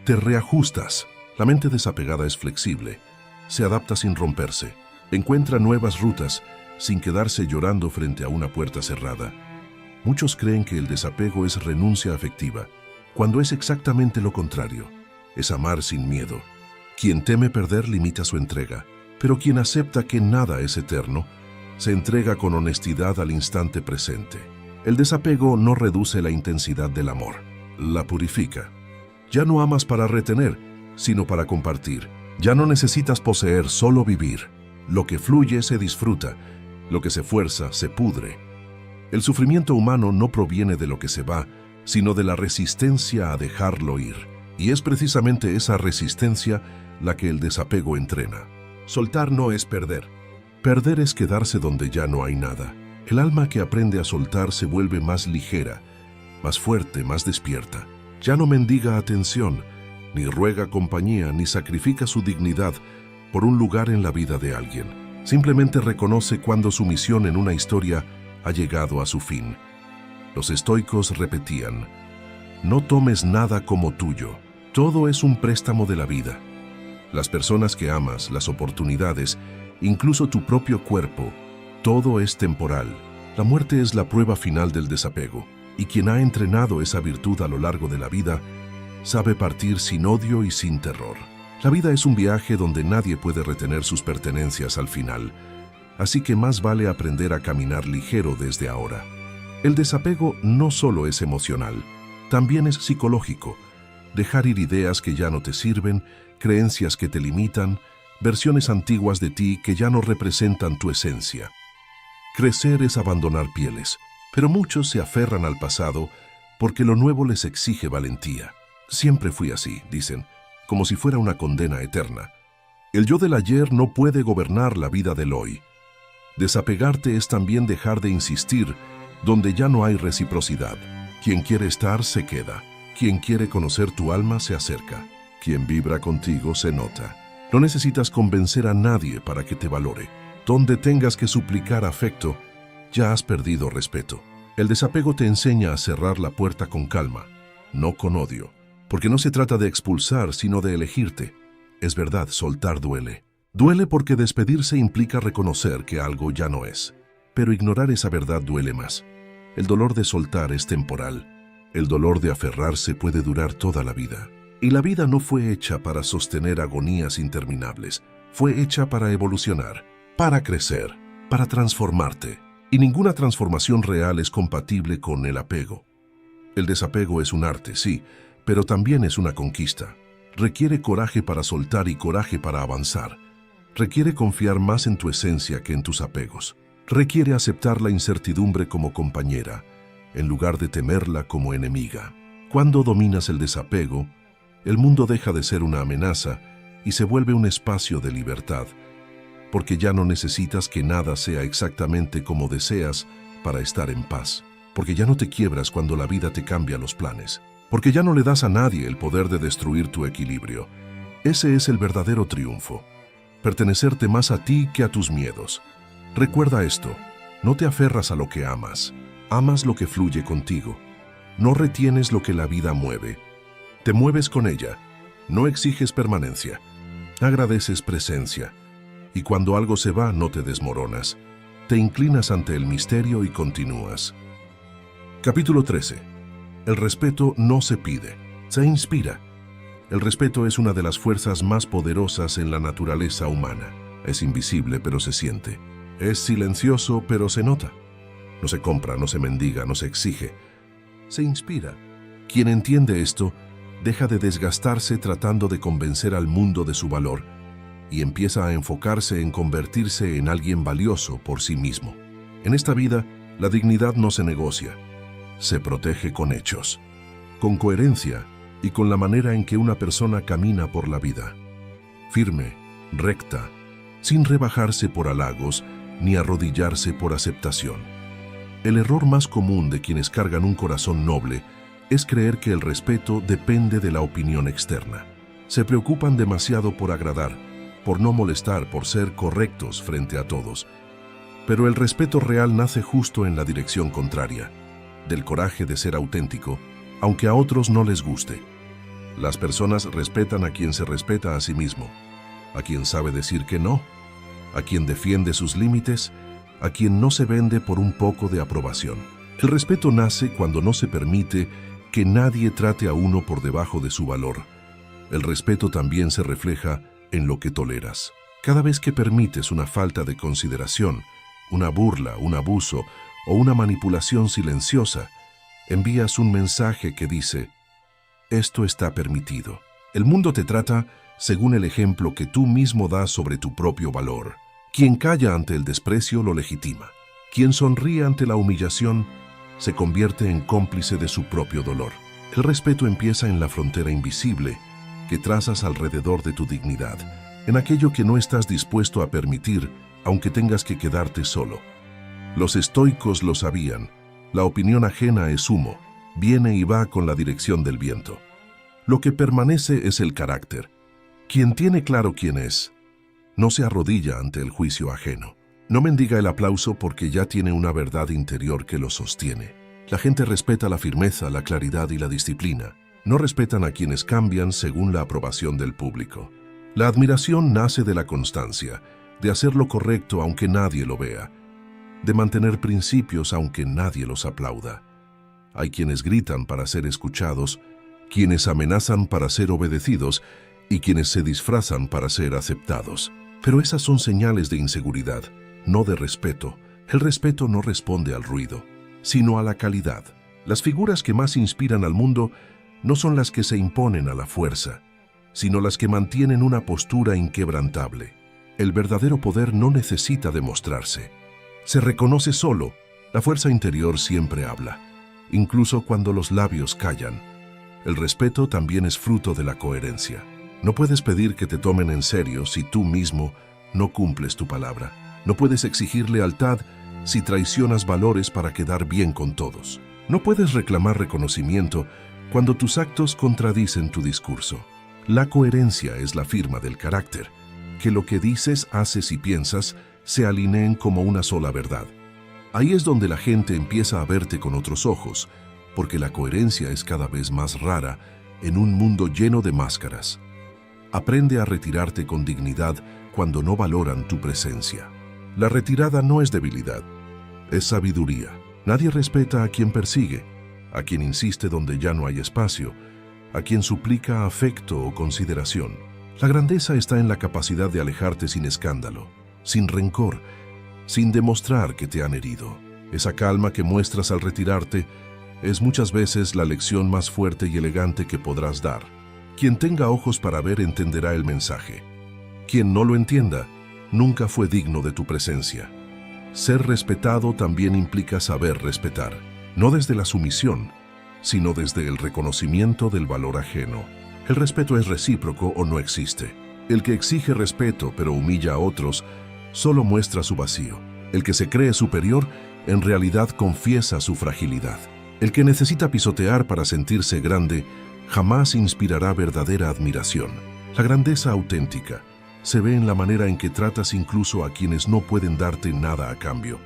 Te reajustas. La mente desapegada es flexible. Se adapta sin romperse. Encuentra nuevas rutas sin quedarse llorando frente a una puerta cerrada. Muchos creen que el desapego es renuncia afectiva, cuando es exactamente lo contrario. Es amar sin miedo. Quien teme perder limita su entrega, pero quien acepta que nada es eterno, se entrega con honestidad al instante presente. El desapego no reduce la intensidad del amor, la purifica. Ya no amas para retener, sino para compartir. Ya no necesitas poseer, solo vivir. Lo que fluye se disfruta, lo que se fuerza se pudre. El sufrimiento humano no proviene de lo que se va, sino de la resistencia a dejarlo ir. Y es precisamente esa resistencia la que el desapego entrena. Soltar no es perder. Perder es quedarse donde ya no hay nada. El alma que aprende a soltar se vuelve más ligera, más fuerte, más despierta. Ya no mendiga atención, ni ruega compañía, ni sacrifica su dignidad por un lugar en la vida de alguien. Simplemente reconoce cuando su misión en una historia ha llegado a su fin. Los estoicos repetían: no tomes nada como tuyo. Todo es un préstamo de la vida. Las personas que amas, las oportunidades, incluso tu propio cuerpo, todo es temporal. La muerte es la prueba final del desapego, y quien ha entrenado esa virtud a lo largo de la vida, sabe partir sin odio y sin terror. La vida es un viaje donde nadie puede retener sus pertenencias al final, así que más vale aprender a caminar ligero desde ahora. El desapego no solo es emocional, también es psicológico. Dejar ir ideas que ya no te sirven, creencias que te limitan, versiones antiguas de ti que ya no representan tu esencia. Crecer es abandonar pieles, pero muchos se aferran al pasado porque lo nuevo les exige valentía. Siempre fui así, dicen, como si fuera una condena eterna. El yo del ayer no puede gobernar la vida del hoy. Desapegarte es también dejar de insistir donde ya no hay reciprocidad. Quien quiere estar se queda. Quien quiere conocer tu alma se acerca. Quien vibra contigo se nota. No necesitas convencer a nadie para que te valore. Donde tengas que suplicar afecto, ya has perdido respeto. El desapego te enseña a cerrar la puerta con calma, no con odio. Porque no se trata de expulsar, sino de elegirte. Es verdad, soltar duele. Duele porque despedirse implica reconocer que algo ya no es. Pero ignorar esa verdad duele más. El dolor de soltar es temporal. El dolor de aferrarse puede durar toda la vida. Y la vida no fue hecha para sostener agonías interminables. Fue hecha para evolucionar, para crecer, para transformarte. Y ninguna transformación real es compatible con el apego. El desapego es un arte, sí, pero también es una conquista. Requiere coraje para soltar y coraje para avanzar. Requiere confiar más en tu esencia que en tus apegos. Requiere aceptar la incertidumbre como compañera, en lugar de temerla como enemiga. Cuando dominas el desapego, el mundo deja de ser una amenaza y se vuelve un espacio de libertad, porque ya no necesitas que nada sea exactamente como deseas para estar en paz, porque ya no te quiebras cuando la vida te cambia los planes, porque ya no le das a nadie el poder de destruir tu equilibrio. Ese es el verdadero triunfo, pertenecerte más a ti que a tus miedos. Recuerda esto, no te aferras a lo que amas, amas lo que fluye contigo. No retienes lo que la vida mueve, te mueves con ella, no exiges permanencia, agradeces presencia, y cuando algo se va no te desmoronas, te inclinas ante el misterio y continúas. Capítulo 13. El respeto no se pide, se inspira. El respeto es una de las fuerzas más poderosas en la naturaleza humana. Es invisible, pero se siente. Es silencioso, pero se nota. No se compra, no se mendiga, no se exige. Se inspira. Quien entiende esto, deja de desgastarse tratando de convencer al mundo de su valor y empieza a enfocarse en convertirse en alguien valioso por sí mismo. En esta vida, la dignidad no se negocia, se protege con hechos, con coherencia y con la manera en que una persona camina por la vida. Firme, recta, sin rebajarse por halagos ni arrodillarse por aceptación. El error más común de quienes cargan un corazón noble es creer que el respeto depende de la opinión externa. Se preocupan demasiado por agradar, por no molestar, por ser correctos frente a todos. Pero el respeto real nace justo en la dirección contraria, del coraje de ser auténtico, aunque a otros no les guste. Las personas respetan a quien se respeta a sí mismo, a quien sabe decir que no, a quien defiende sus límites, a quien no se vende por un poco de aprobación. El respeto nace cuando no se permite que nadie trate a uno por debajo de su valor. El respeto también se refleja en lo que toleras. Cada vez que permites una falta de consideración, una burla, un abuso o una manipulación silenciosa, envías un mensaje que dice: esto está permitido. El mundo te trata según el ejemplo que tú mismo das sobre tu propio valor. Quien calla ante el desprecio lo legitima. Quien sonríe ante la humillación se convierte en cómplice de su propio dolor. El respeto empieza en la frontera invisible que trazas alrededor de tu dignidad, en aquello que no estás dispuesto a permitir, aunque tengas que quedarte solo. Los estoicos lo sabían. La opinión ajena es humo, viene y va con la dirección del viento. Lo que permanece es el carácter. Quien tiene claro quién es, no se arrodilla ante el juicio ajeno. No mendiga el aplauso porque ya tiene una verdad interior que lo sostiene. La gente respeta la firmeza, la claridad y la disciplina. No respetan a quienes cambian según la aprobación del público. La admiración nace de la constancia, de hacer lo correcto aunque nadie lo vea, de mantener principios aunque nadie los aplauda. Hay quienes gritan para ser escuchados, quienes amenazan para ser obedecidos y quienes se disfrazan para ser aceptados. Pero esas son señales de inseguridad, no de respeto. El respeto no responde al ruido, sino a la calidad. Las figuras que más inspiran al mundo no son las que se imponen a la fuerza, sino las que mantienen una postura inquebrantable. El verdadero poder no necesita demostrarse. Se reconoce solo. La fuerza interior siempre habla, incluso cuando los labios callan. El respeto también es fruto de la coherencia. No puedes pedir que te tomen en serio si tú mismo no cumples tu palabra. No puedes exigir lealtad si traicionas valores para quedar bien con todos. No puedes reclamar reconocimiento cuando tus actos contradicen tu discurso. La coherencia es la firma del carácter, que lo que dices, haces y piensas se alineen como una sola verdad. Ahí es donde la gente empieza a verte con otros ojos, porque la coherencia es cada vez más rara en un mundo lleno de máscaras. Aprende a retirarte con dignidad cuando no valoran tu presencia. La retirada no es debilidad, es sabiduría. Nadie respeta a quien persigue, a quien insiste donde ya no hay espacio, a quien suplica afecto o consideración. La grandeza está en la capacidad de alejarte sin escándalo, sin rencor, sin demostrar que te han herido. Esa calma que muestras al retirarte es muchas veces la lección más fuerte y elegante que podrás dar. Quien tenga ojos para ver entenderá el mensaje. Quien no lo entienda, nunca fue digno de tu presencia. Ser respetado también implica saber respetar, no desde la sumisión, sino desde el reconocimiento del valor ajeno. El respeto es recíproco o no existe. El que exige respeto pero humilla a otros, solo muestra su vacío. El que se cree superior, en realidad confiesa su fragilidad. El que necesita pisotear para sentirse grande jamás inspirará verdadera admiración. La grandeza auténtica se ve en la manera en que tratas incluso a quienes no pueden darte nada a cambio.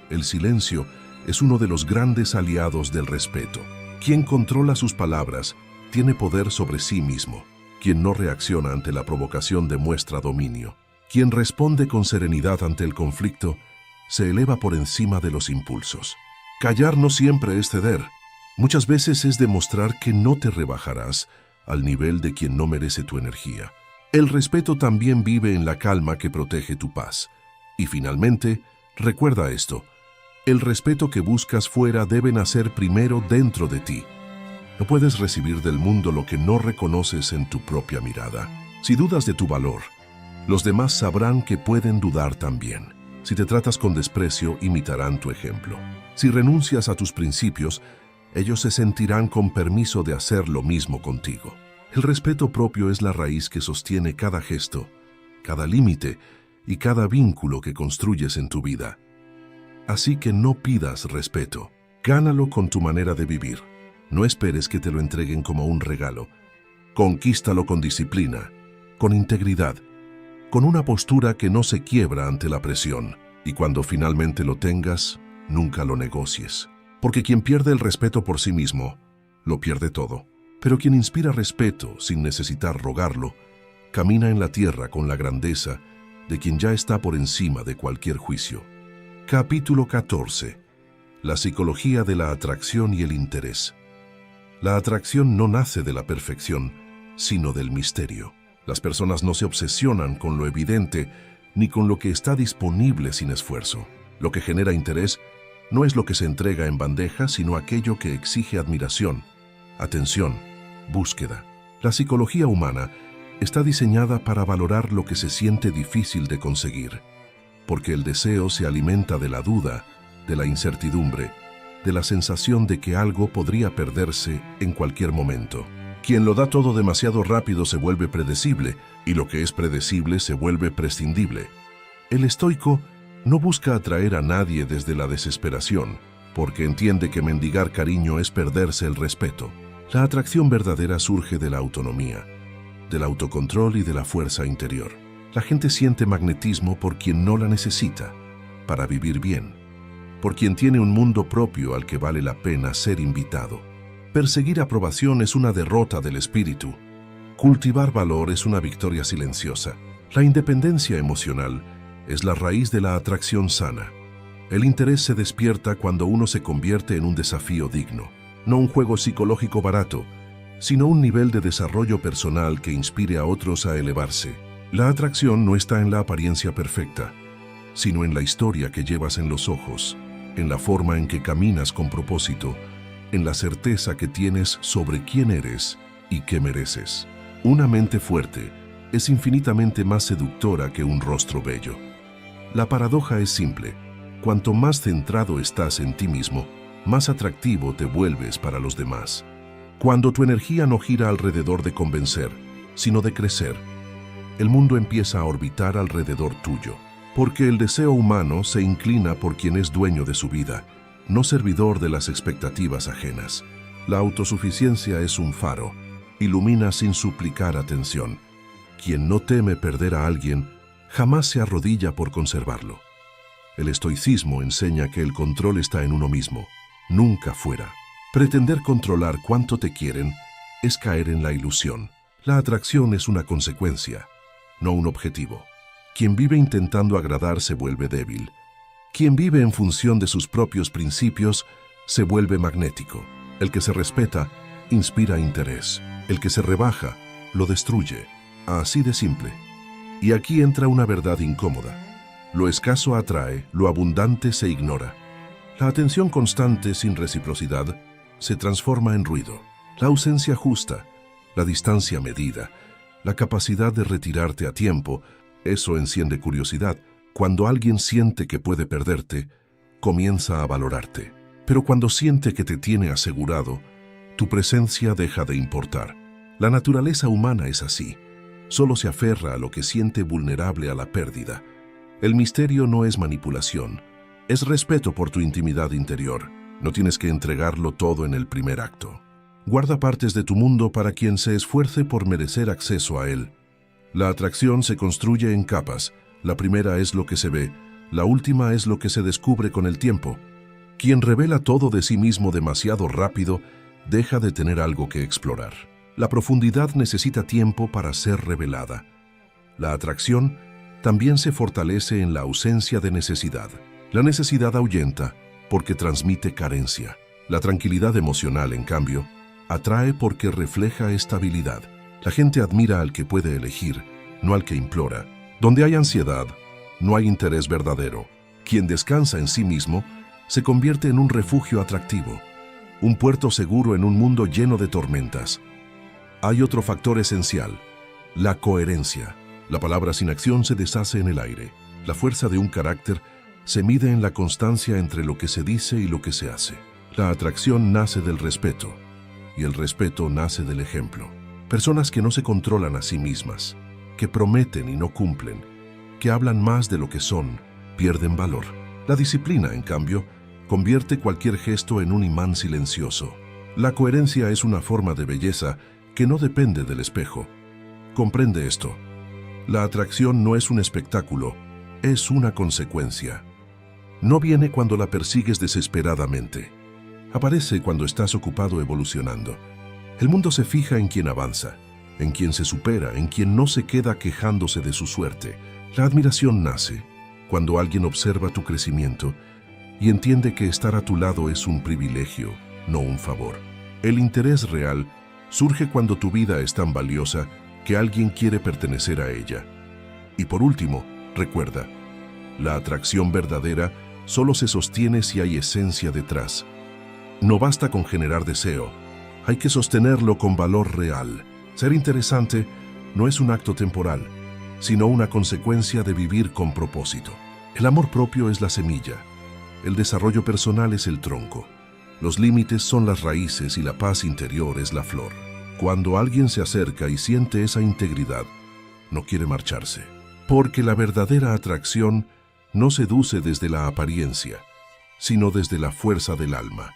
El silencio es uno de los grandes aliados del respeto. Quien controla sus palabras tiene poder sobre sí mismo. Quien no reacciona ante la provocación demuestra dominio. Quien responde con serenidad ante el conflicto se eleva por encima de los impulsos. Callar no siempre es ceder. Muchas veces es demostrar que no te rebajarás al nivel de quien no merece tu energía. El respeto también vive en la calma que protege tu paz. Y finalmente, recuerda esto: el respeto que buscas fuera debe nacer primero dentro de ti. No puedes recibir del mundo lo que no reconoces en tu propia mirada. Si dudas de tu valor, los demás sabrán que pueden dudar también. Si te tratas con desprecio, imitarán tu ejemplo. Si renuncias a tus principios, ellos se sentirán con permiso de hacer lo mismo contigo. El respeto propio es la raíz que sostiene cada gesto, cada límite y cada vínculo que construyes en tu vida. Así que no pidas respeto, gánalo con tu manera de vivir. No esperes que te lo entreguen como un regalo. Conquístalo con disciplina, con integridad, con una postura que no se quiebra ante la presión. Y cuando finalmente lo tengas, nunca lo negocies. Porque quien pierde el respeto por sí mismo, lo pierde todo. Pero quien inspira respeto sin necesitar rogarlo, camina en la tierra con la grandeza de quien ya está por encima de cualquier juicio. Capítulo 14. La psicología de la atracción y el interés. La atracción no nace de la perfección, sino del misterio. Las personas no se obsesionan con lo evidente ni con lo que está disponible sin esfuerzo. Lo que genera interés no es lo que se entrega en bandeja, sino aquello que exige admiración, atención, búsqueda. La psicología humana está diseñada para valorar lo que se siente difícil de conseguir, porque el deseo se alimenta de la duda, de la incertidumbre, de la sensación de que algo podría perderse en cualquier momento. Quien lo da todo demasiado rápido se vuelve predecible, y lo que es predecible se vuelve prescindible. El estoico no busca atraer a nadie desde la desesperación, porque entiende que mendigar cariño es perderse el respeto. La atracción verdadera surge de la autonomía, del autocontrol y de la fuerza interior. La gente siente magnetismo por quien no la necesita, para vivir bien, por quien tiene un mundo propio al que vale la pena ser invitado. Perseguir aprobación es una derrota del espíritu. Cultivar valor es una victoria silenciosa. La independencia emocional es la raíz de la atracción sana. El interés se despierta cuando uno se convierte en un desafío digno, no un juego psicológico barato, sino un nivel de desarrollo personal que inspire a otros a elevarse. La atracción no está en la apariencia perfecta, sino en la historia que llevas en los ojos, en la forma en que caminas con propósito, en la certeza que tienes sobre quién eres y qué mereces. Una mente fuerte es infinitamente más seductora que un rostro bello. La paradoja es simple: cuanto más centrado estás en ti mismo, más atractivo te vuelves para los demás. Cuando tu energía no gira alrededor de convencer, sino de crecer, el mundo empieza a orbitar alrededor tuyo. Porque el deseo humano se inclina por quien es dueño de su vida, no servidor de las expectativas ajenas. La autosuficiencia es un faro, ilumina sin suplicar atención. Quien no teme perder a alguien, jamás se arrodilla por conservarlo. El estoicismo enseña que el control está en uno mismo, nunca fuera. Pretender controlar cuánto te quieren es caer en la ilusión. La atracción es una consecuencia, no un objetivo. Quien vive intentando agradar se vuelve débil. Quien vive en función de sus propios principios se vuelve magnético. El que se respeta inspira interés. El que se rebaja lo destruye. Así de simple. Y aquí entra una verdad incómoda. Lo escaso atrae, lo abundante se ignora. La atención constante sin reciprocidad se transforma en ruido. La ausencia justa, la distancia medida, la capacidad de retirarte a tiempo, eso enciende curiosidad. Cuando alguien siente que puede perderte, comienza a valorarte. Pero cuando siente que te tiene asegurado, tu presencia deja de importar. La naturaleza humana es así. Solo se aferra a lo que siente vulnerable a la pérdida. El misterio no es manipulación, es respeto por tu intimidad interior. No tienes que entregarlo todo en el primer acto. Guarda partes de tu mundo para quien se esfuerce por merecer acceso a él. La atracción se construye en capas. La primera es lo que se ve, la última es lo que se descubre con el tiempo. Quien revela todo de sí mismo demasiado rápido, deja de tener algo que explorar. La profundidad necesita tiempo para ser revelada. La atracción también se fortalece en la ausencia de necesidad. La necesidad ahuyenta porque transmite carencia. La tranquilidad emocional, en cambio, atrae porque refleja estabilidad. La gente admira al que puede elegir, no al que implora. Donde hay ansiedad, no hay interés verdadero. Quien descansa en sí mismo se convierte en un refugio atractivo, un puerto seguro en un mundo lleno de tormentas. Hay otro factor esencial, la coherencia. La palabra sin acción se deshace en el aire. La fuerza de un carácter se mide en la constancia entre lo que se dice y lo que se hace. La atracción nace del respeto, y el respeto nace del ejemplo. Personas que no se controlan a sí mismas, que prometen y no cumplen, que hablan más de lo que son, pierden valor. La disciplina, en cambio, convierte cualquier gesto en un imán silencioso. La coherencia es una forma de belleza que no depende del espejo. Comprende esto. La atracción no es un espectáculo, es una consecuencia. No viene cuando la persigues desesperadamente. Aparece cuando estás ocupado evolucionando. El mundo se fija en quien avanza, en quien se supera, en quien no se queda quejándose de su suerte. La admiración nace cuando alguien observa tu crecimiento y entiende que estar a tu lado es un privilegio, no un favor. El interés real surge cuando tu vida es tan valiosa que alguien quiere pertenecer a ella. Y por último, recuerda, la atracción verdadera solo se sostiene si hay esencia detrás. No basta con generar deseo, hay que sostenerlo con valor real. Ser interesante no es un acto temporal, sino una consecuencia de vivir con propósito. El amor propio es la semilla, el desarrollo personal es el tronco, los límites son las raíces y la paz interior es la flor. Cuando alguien se acerca y siente esa integridad, no quiere marcharse, porque la verdadera atracción no seduce desde la apariencia, sino desde la fuerza del alma.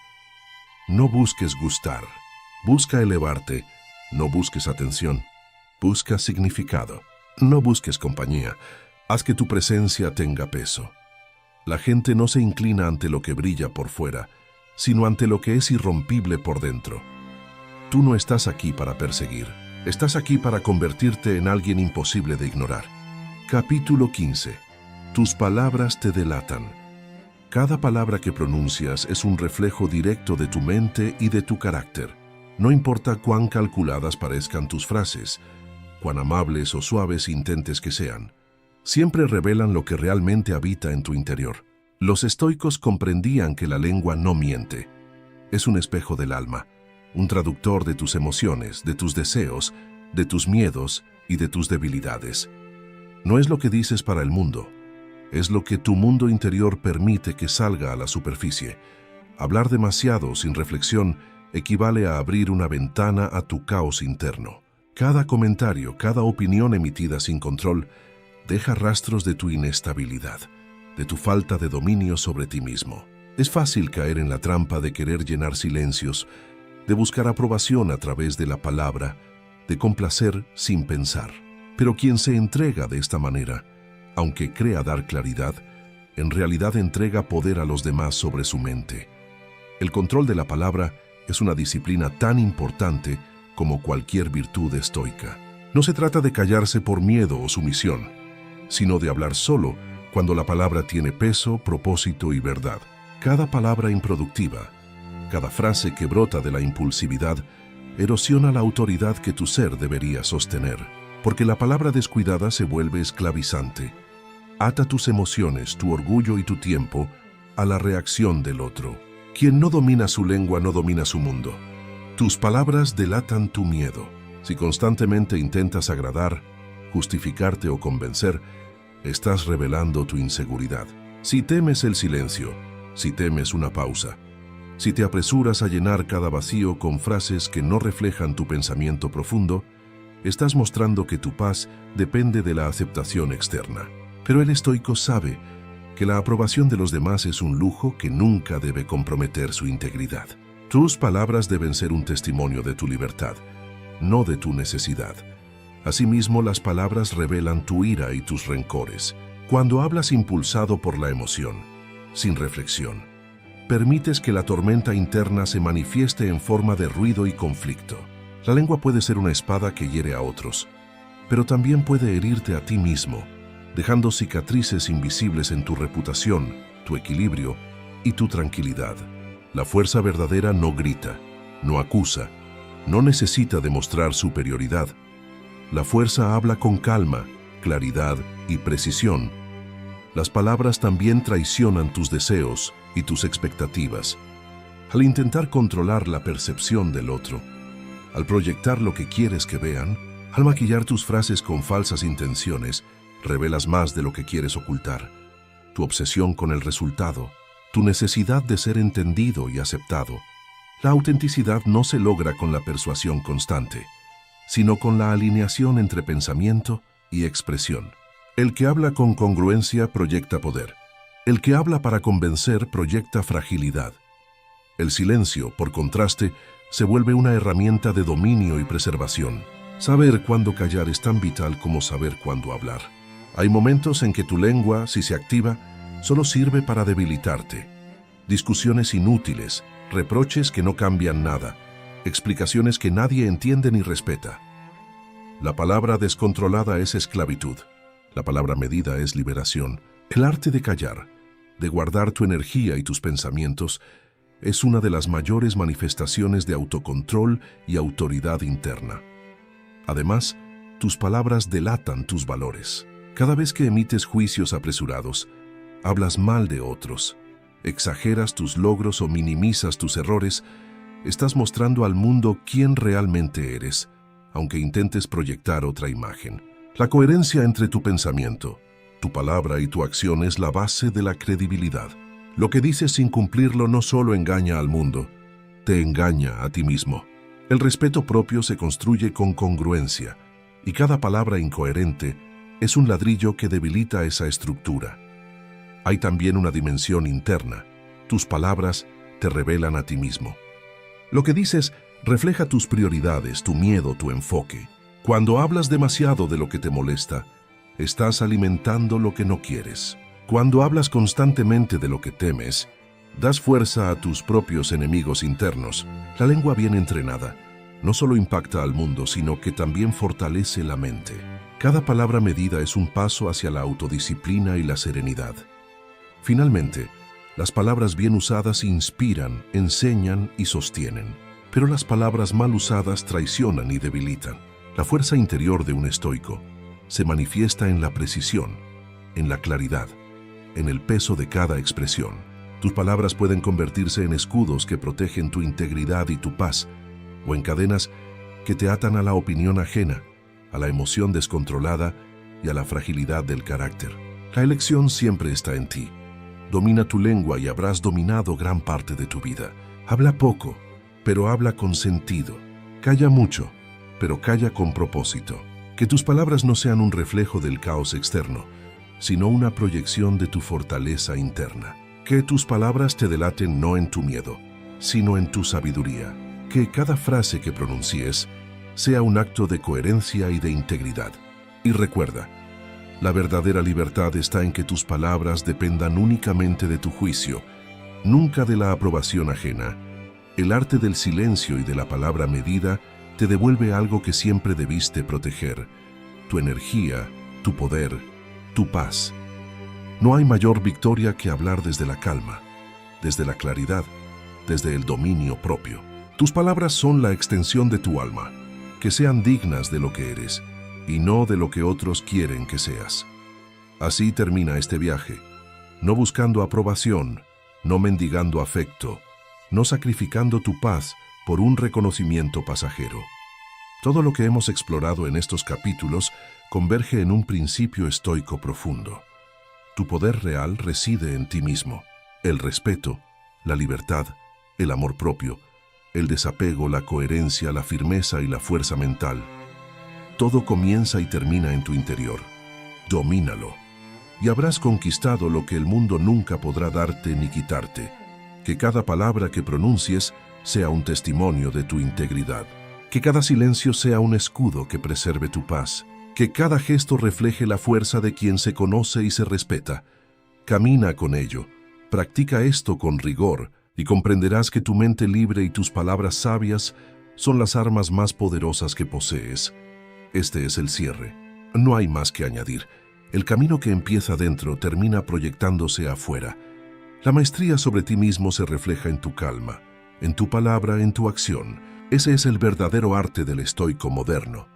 No busques gustar, busca elevarte, no busques atención, busca significado, no busques compañía, haz que tu presencia tenga peso. La gente no se inclina ante lo que brilla por fuera, sino ante lo que es irrompible por dentro. Tú no estás aquí para perseguir, estás aquí para convertirte en alguien imposible de ignorar. Capítulo 15. Tus palabras te delatan. Cada palabra que pronuncias es un reflejo directo de tu mente y de tu carácter. No importa cuán calculadas parezcan tus frases, cuán amables o suaves intentes que sean, siempre revelan lo que realmente habita en tu interior. Los estoicos comprendían que la lengua no miente. Es un espejo del alma, un traductor de tus emociones, de tus deseos, de tus miedos y de tus debilidades. No es lo que dices para el mundo, es lo que tu mundo interior permite que salga a la superficie. Hablar demasiado sin reflexión equivale a abrir una ventana a tu caos interno. Cada comentario, cada opinión emitida sin control, deja rastros de tu inestabilidad, de tu falta de dominio sobre ti mismo. Es fácil caer en la trampa de querer llenar silencios, de buscar aprobación a través de la palabra, de complacer sin pensar. Pero quien se entrega de esta manera, aunque crea dar claridad, en realidad entrega poder a los demás sobre su mente. El control de la palabra es una disciplina tan importante como cualquier virtud estoica. No se trata de callarse por miedo o sumisión, sino de hablar solo cuando la palabra tiene peso, propósito y verdad. Cada palabra improductiva, cada frase que brota de la impulsividad, erosiona la autoridad que tu ser debería sostener, porque la palabra descuidada se vuelve esclavizante. Ata tus emociones, tu orgullo y tu tiempo a la reacción del otro. Quien no domina su lengua no domina su mundo. Tus palabras delatan tu miedo. Si constantemente intentas agradar, justificarte o convencer, estás revelando tu inseguridad. Si temes el silencio, si temes una pausa, si te apresuras a llenar cada vacío con frases que no reflejan tu pensamiento profundo, estás mostrando que tu paz depende de la aceptación externa. Pero el estoico sabe que la aprobación de los demás es un lujo que nunca debe comprometer su integridad. Tus palabras deben ser un testimonio de tu libertad, no de tu necesidad. Asimismo, las palabras revelan tu ira y tus rencores. Cuando hablas impulsado por la emoción, sin reflexión, permites que la tormenta interna se manifieste en forma de ruido y conflicto. La lengua puede ser una espada que hiere a otros, pero también puede herirte a ti mismo, dejando cicatrices invisibles en tu reputación, tu equilibrio y tu tranquilidad. La fuerza verdadera no grita, no acusa, no necesita demostrar superioridad. La fuerza habla con calma, claridad y precisión. Las palabras también traicionan tus deseos y tus expectativas. Al intentar controlar la percepción del otro, al proyectar lo que quieres que vean, al maquillar tus frases con falsas intenciones, revelas más de lo que quieres ocultar. Tu obsesión con el resultado, tu necesidad de ser entendido y aceptado. La autenticidad no se logra con la persuasión constante, sino con la alineación entre pensamiento y expresión. El que habla con congruencia proyecta poder. El que habla para convencer proyecta fragilidad. El silencio, por contraste, se vuelve una herramienta de dominio y preservación. Saber cuándo callar es tan vital como saber cuándo hablar. Hay momentos en que tu lengua, si se activa, solo sirve para debilitarte. Discusiones inútiles, reproches que no cambian nada, explicaciones que nadie entiende ni respeta. La palabra descontrolada es esclavitud. La palabra medida es liberación. El arte de callar, de guardar tu energía y tus pensamientos, es una de las mayores manifestaciones de autocontrol y autoridad interna. Además, tus palabras delatan tus valores. Cada vez que emites juicios apresurados, hablas mal de otros, exageras tus logros o minimizas tus errores, estás mostrando al mundo quién realmente eres, aunque intentes proyectar otra imagen. La coherencia entre tu pensamiento, tu palabra y tu acción es la base de la credibilidad. Lo que dices sin cumplirlo no solo engaña al mundo, te engaña a ti mismo. El respeto propio se construye con congruencia, y cada palabra incoherente es un ladrillo que debilita esa estructura. Hay también una dimensión interna. Tus palabras te revelan a ti mismo. Lo que dices refleja tus prioridades, tu miedo, tu enfoque. Cuando hablas demasiado de lo que te molesta, estás alimentando lo que no quieres. Cuando hablas constantemente de lo que temes, das fuerza a tus propios enemigos internos. La lengua bien entrenada no solo impacta al mundo, sino que también fortalece la mente. Cada palabra medida es un paso hacia la autodisciplina y la serenidad. Finalmente, las palabras bien usadas inspiran, enseñan y sostienen. Pero las palabras mal usadas traicionan y debilitan. La fuerza interior de un estoico se manifiesta en la precisión, en la claridad, en el peso de cada expresión. Tus palabras pueden convertirse en escudos que protegen tu integridad y tu paz, o en cadenas que te atan a la opinión ajena, a la emoción descontrolada y a la fragilidad del carácter. La elección siempre está en ti. Domina tu lengua y habrás dominado gran parte de tu vida. Habla poco, pero habla con sentido. Calla mucho, pero calla con propósito. Que tus palabras no sean un reflejo del caos externo, sino una proyección de tu fortaleza interna. Que tus palabras te delaten no en tu miedo, sino en tu sabiduría. Que cada frase que pronuncies sea un acto de coherencia y de integridad. Y recuerda, la verdadera libertad está en que tus palabras dependan únicamente de tu juicio, nunca de la aprobación ajena. El arte del silencio y de la palabra medida te devuelve algo que siempre debiste proteger: tu energía, tu poder, tu paz. No hay mayor victoria que hablar desde la calma, desde la claridad, desde el dominio propio. Tus palabras son la extensión de tu alma, que sean dignas de lo que eres y no de lo que otros quieren que seas. Así termina este viaje, no buscando aprobación, no mendigando afecto, no sacrificando tu paz por un reconocimiento pasajero. Todo lo que hemos explorado en estos capítulos converge en un principio estoico profundo. Tu poder real reside en ti mismo. El respeto, la libertad, el amor propio, el desapego, la coherencia, la firmeza y la fuerza mental. Todo comienza y termina en tu interior. Domínalo. y habrás conquistado lo que el mundo nunca podrá darte ni quitarte. Que cada palabra que pronuncies sea un testimonio de tu integridad. Que cada silencio sea un escudo que preserve tu paz. Que cada gesto refleje la fuerza de quien se conoce y se respeta. Camina con ello, practica esto con rigor y comprenderás que tu mente libre y tus palabras sabias son las armas más poderosas que posees. Este es el cierre. No hay más que añadir. El camino que empieza dentro termina proyectándose afuera. La maestría sobre ti mismo se refleja en tu calma, en tu palabra, en tu acción. Ese es el verdadero arte del estoico moderno.